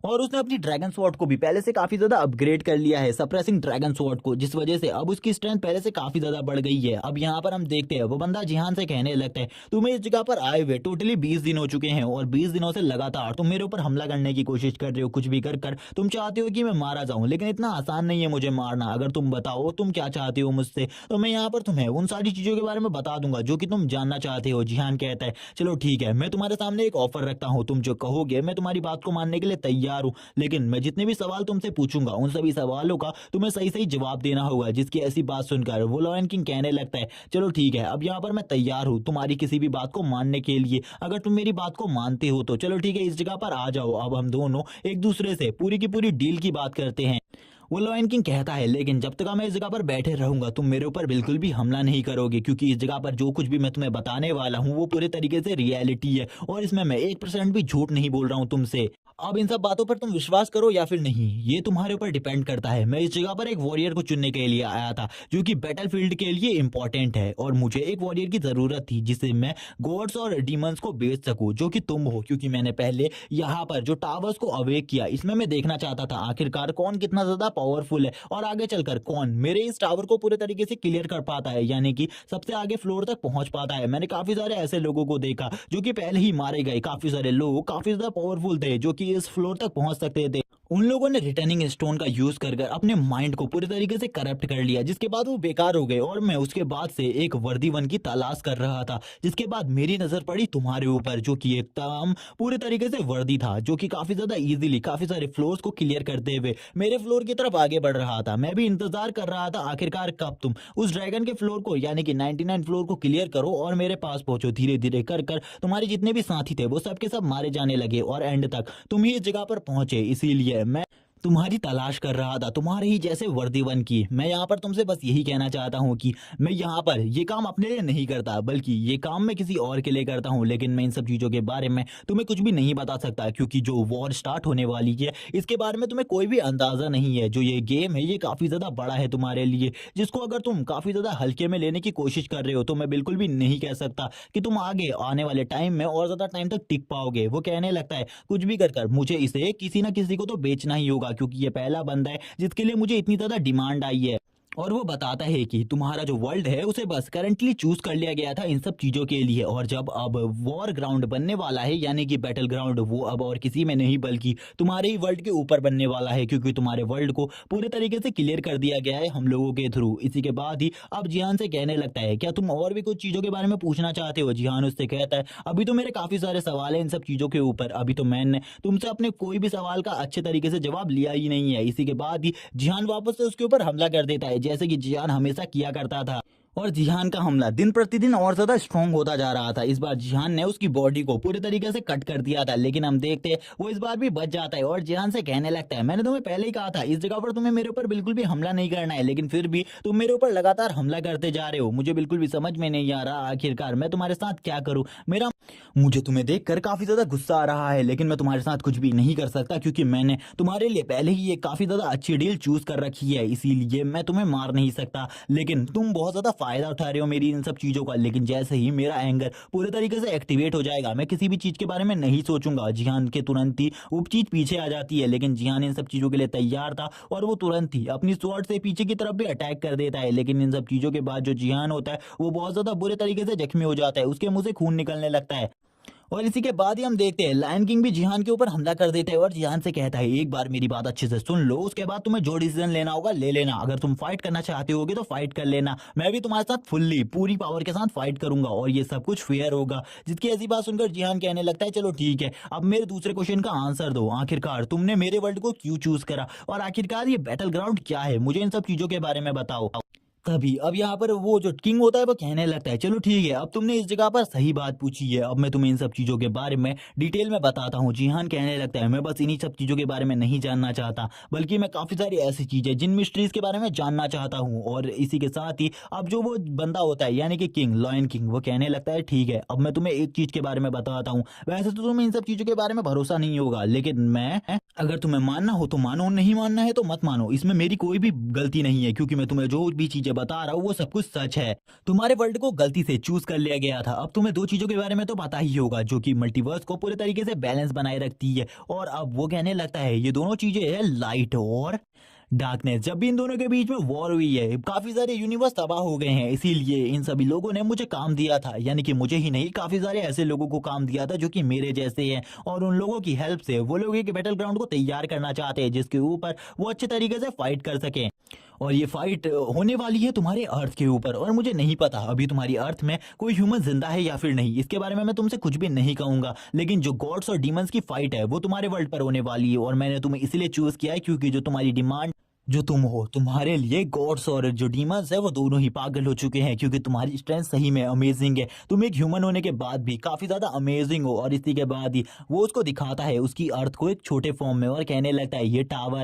और उसने अपनी ड्रैगन स्वॉर्ड को भी पहले से काफी ज्यादा अपग्रेड कर लिया है, सप्रेसिंग ड्रैगन स्वॉर्ड को, जिस वजह से अब उसकी स्ट्रेंथ पहले से काफी ज्यादा बढ़ गई है। अब यहाँ पर हम देखते हैं वो बंदा जिहान से कहने लगता है तुम्हें इस जगह पर आए हुए टोटली 20 दिन हो चुके हैं और 20 दिनों से लगातार तुम मेरे ऊपर हमला करने की कोशिश कर रहे हो, कुछ भी कर कर तुम चाहते हो कि मैं मारा जाऊं, लेकिन इतना आसान नहीं है मुझे मारना। अगर तुम बताओ तुम क्या चाहते हो मुझसे तो मैं यहाँ पर तुम्हें उन सारी चीजों के बारे में बता दूंगा जो कि तुम जानना चाहते हो। जिहान कहता है चलो ठीक है, मैं तुम्हारे सामने एक ऑफर रखता हूँ, तुम जो कहोगे मैं तुम्हारी बात को मानने के लिए तैयार तैयार हूँ, लेकिन मैं जितने भी सवाल तुमसे पूछूंगा उन सभी सवालों का तुम्हें सही सही जवाब देना होगा। जिसकी ऐसी बात सुनकर वो लायन किंग कहने लगता है, चलो ठीक है, अब यहाँ पर मैं तैयार हूँ तुम्हारी किसी भी बात को मानने के लिए। अगर तुम मेरी बात को मानते हो तो चलो ठीक है, इस जगह पर आ जाओ, अब हम दोनों एक दूसरे से पूरी की पूरी डील की बात करते हैं। वो लायन किंग कहता है, लेकिन जब तक मैं इस जगह पर बैठे रहूंगा तुम मेरे ऊपर बिल्कुल भी हमला नहीं करोगे, क्योंकि इस जगह पर जो कुछ भी मैं तुम्हें बताने वाला हूँ वो पूरे तरीके से रियलिटी है, और इसमें मैं 1% भी झूठ नहीं बोल रहा हूँ तुमसे। अब इन सब बातों पर तुम विश्वास करो या फिर नहीं, ये तुम्हारे ऊपर डिपेंड करता है। मैं इस जगह पर एक वॉरियर को चुनने के लिए आया था जो कि बैटलफील्ड के लिए इंपॉर्टेंट है, और मुझे एक वॉरियर की जरूरत थी जिसे मैं गॉड्स और डीमंस को बेच सकूं, जो कि तुम हो, क्योंकि मैंने पहले यहाँ पर जो टावर्स को अवेक किया इसमें मैं देखना चाहता था आखिरकार कौन कितना ज्यादा पावरफुल है, और आगे चलकर कौन मेरे इस टावर को पूरे तरीके से क्लियर कर पाता है, यानी कि सबसे आगे फ्लोर तक पहुंच पाता है। मैंने काफी सारे ऐसे लोगों को देखा जो कि पहले ही मारे गए, काफी सारे लोग काफी ज्यादा पावरफुल थे जो कि इस फ्लोर तक पहुंच सकते थे। उन लोगों ने रिटर्निंग स्टोन का यूज कर कर अपने माइंड को पूरी तरीके से करप्ट कर लिया, जिसके बाद वो बेकार हो गए, और मैं उसके बाद से एक वर्दी वन की तलाश कर रहा था। जिसके बाद मेरी नजर पड़ी तुम्हारे ऊपर, जो कि एकदम पूरे तरीके से वर्दी था, जो कि काफी ज्यादा इजीली काफी सारे फ्लोर्स को क्लियर करते हुए मेरे फ्लोर की तरफ आगे बढ़ रहा था। मैं भी इंतजार कर रहा था आखिरकार कब तुम उस ड्रैगन के फ्लोर को यानी कि 99 फ्लोर को क्लियर करो और मेरे पास पहुंचो। धीरे धीरे कर कर तुम्हारे जितने भी साथी थे वो सब के सब मारे जाने लगे, और एंड तक तुम ही इस जगह पर पहुंचे। इसीलिए मैं तुम्हारी तलाश कर रहा था, तुम्हारे ही जैसे वर्दीवन की। मैं यहाँ पर तुमसे बस यही कहना चाहता हूँ कि मैं यहाँ पर ये काम अपने लिए नहीं करता, बल्कि ये काम मैं किसी और के लिए करता हूँ। लेकिन मैं इन सब चीज़ों के बारे में तुम्हें कुछ भी नहीं बता सकता, क्योंकि जो वॉर स्टार्ट होने वाली है इसके बारे में तुम्हें कोई भी अंदाज़ा नहीं है। जो ये गेम है ये काफ़ी ज़्यादा बड़ा है तुम्हारे लिए, जिसको अगर तुम काफ़ी ज़्यादा हल्के में लेने की कोशिश कर रहे हो तो मैं बिल्कुल भी नहीं कह सकता कि तुम आगे आने वाले टाइम में और ज़्यादा टाइम तक टिक पाओगे। वो कहने लगता है, कुछ भी कर कर मुझे इसे किसी ना किसी को तो बेचना ही होगा, क्योंकि ये पहला बंदा है जिसके लिए मुझे इतनी ज्यादा डिमांड आई है। और वो बताता है कि तुम्हारा जो वर्ल्ड है उसे बस करंटली चूज कर लिया गया था इन सब चीजों के लिए, और जब अब वॉर ग्राउंड बनने वाला है यानी कि बैटल ग्राउंड, वो अब और किसी में नहीं बल्कि तुम्हारे ही वर्ल्ड के ऊपर बनने वाला है, क्योंकि तुम्हारे वर्ल्ड को पूरे तरीके से क्लियर कर दिया गया है हम लोगों के थ्रू। इसी के बाद ही अब जिहान से कहने लगता है, क्या तुम और भी कुछ चीजों के बारे में पूछना चाहते हो? जिहान उससे कहता है, अभी तो मेरे काफी सारे सवाल हैं इन सब चीजों के ऊपर, अभी तो मैंने तुमसे अपने कोई भी सवाल का अच्छे तरीके से जवाब लिया ही नहीं है। इसी के बाद ही जिहान वापस से उसके ऊपर हमला कर देता है, जैसे कि जिहान हमेशा किया करता था। और जिहान का हमला दिन प्रतिदिन और ज्यादा स्ट्रांग होता जा रहा था। इस बार जिहान ने उसकी बॉडी को पूरे तरीके से कट कर दिया था, लेकिन हम देखते हैं वो इस बार भी बच जाता है और जिहान से कहने लगता है, मैंने तुम्हें पहले ही कहा था इस जगह पर तुम्हें मेरे ऊपर बिल्कुल भी हमला नहीं करना है, लेकिन फिर भी तुम मेरे ऊपर लगातार हमला करते जा रहे हो। मुझे बिल्कुल भी समझ में नहीं आ रहा आखिरकार मैं तुम्हारे साथ क्या करूं। मेरा मुझे तुम्हें देखकर काफी ज्यादा गुस्सा आ रहा है, लेकिन मैं तुम्हारे साथ कुछ भी नहीं कर सकता, क्योंकि मैंने तुम्हारे लिए पहले ही एक काफी ज्यादा अच्छी डील चूज कर रखी है, इसीलिए मैं तुम्हें मार नहीं सकता। लेकिन तुम बहुत ज्यादा फायदा उठा रहे हो मेरी इन सब चीजों का, लेकिन जैसे ही मेरा एंगर पूरे तरीके से एक्टिवेट हो जाएगा मैं किसी भी चीज के बारे में नहीं सोचूंगा। जिहान के तुरंत ही वो चीज पीछे आ जाती है, लेकिन जिहान इन सब चीजों के लिए तैयार था और वो तुरंत ही अपनी स्वॉर्ड से पीछे की तरफ भी अटैक कर देता है। लेकिन इन सब चीजों के बाद जो जिहान होता है वो बहुत ज्यादा बुरे तरीके से जख्मी हो जाता है, उसके मुंह से खून निकलने लगता है। और इसी के बाद ही हम देखते हैं लायन किंग भी जिहान के ऊपर हमला कर देता है और जिहान से कहता है, एक बार मेरी बात अच्छे से सुन लो, उसके बाद तुम्हें जो डिसीजन लेना होगा ले लेना। अगर तुम फाइट करना चाहते होगे तो फाइट कर लेना, मैं भी तुम्हारे साथ फुल्ली पूरी पावर के साथ फाइट करूंगा और ये सब कुछ फेयर होगा। जिसकी ऐसी बात सुनकर जिहान कहने लगता है, चलो ठीक है, अब मेरे दूसरे क्वेश्चन का आंसर दो, आखिरकार तुमने मेरे वर्ल्ड को क्यों चूज करा और आखिरकार ये बैटल ग्राउंड क्या है, मुझे इन सब चीजों के बारे में बताओ। तभी अब यहाँ पर वो जो किंग होता है वो कहने लगता है, चलो ठीक है, अब तुमने इस जगह पर सही बात पूछी है, अब मैं तुम्हें इन सब चीजों के बारे में डिटेल में बताता हूँ। जिहान कहने लगता है, मैं बस इन्हीं सब चीजों के बारे में नहीं जानना चाहता, बल्कि मैं काफी सारी ऐसी चीजें जिन मिस्ट्रीज के बारे में जानना चाहता हूँ। और इसी के साथ ही अब जो वो बंदा होता है यानी कि किंग, लायन किंग, वो कहने लगता है, ठीक है, अब मैं तुम्हें एक चीज के बारे में बताता हूँ। वैसे तो तुम्हें इन सब चीजों के बारे में भरोसा नहीं होगा, लेकिन मैं अगर तुम्हें मानना हो तो मानो, नहीं मानना है तो मत मानो, इसमें मेरी कोई भी गलती नहीं है, क्योंकि मैं तुम्हें जो भी चीजें बता रहा हूँ वो सब कुछ सच है। तुम्हारे वर्ल्ड को गलती से चूज कर लिया गया था। अब तुम्हें दो चीजों के बारे में तो पता ही होगा जो कि मल्टीवर्स को पूरे तरीके से बैलेंस बनाए रखती है, और अब वो कहने लगता है, ये दोनों चीजें है लाइट और डार्कनेस। जब भी इन दोनों के बीच में वॉर हुई है काफी सारे यूनिवर्स तबाह हो गए हैं, इसीलिए इन सभी लोगों ने मुझे काम दिया था, यानी कि मुझे ही नहीं काफी सारे ऐसे लोगों को काम दिया था जो कि मेरे जैसे हैं, और उन लोगों की हेल्प से वो लोग एक बैटल ग्राउंड को तैयार करना चाहते हैं जिसके ऊपर वो अच्छे तरीके से फाइट कर सकें। और ये फाइट होने वाली है तुम्हारे अर्थ के ऊपर, और मुझे नहीं पता अभी तुम्हारी अर्थ में कोई ह्यूमन जिंदा है या फिर नहीं। इसके बारे में मैं तुमसे कुछ भी नहीं कहूंगा, लेकिन जो गॉड्स और डीमंस की फाइट है वो तुम्हारे वर्ल्ड पर होने वाली है, और मैंने तुम्हें इसलिए चूज किया है क्योंकि जो तुम्हारी डिमांड, जो तुम हो, तुम्हारे लिए गॉड्स और जो डीमंस है वो दोनों ही पागल हो चुके हैं, क्योंकि तुम्हारी स्ट्रेंथ सही में अमेजिंग है। तुम एक ह्यूमन होने के बाद भी काफी ज्यादा अमेजिंग हो, और इसी के बाद ही वो उसको दिखाता है उसकी अर्थ को एक छोटे फॉर्म में, और कहने लगता है ये टावर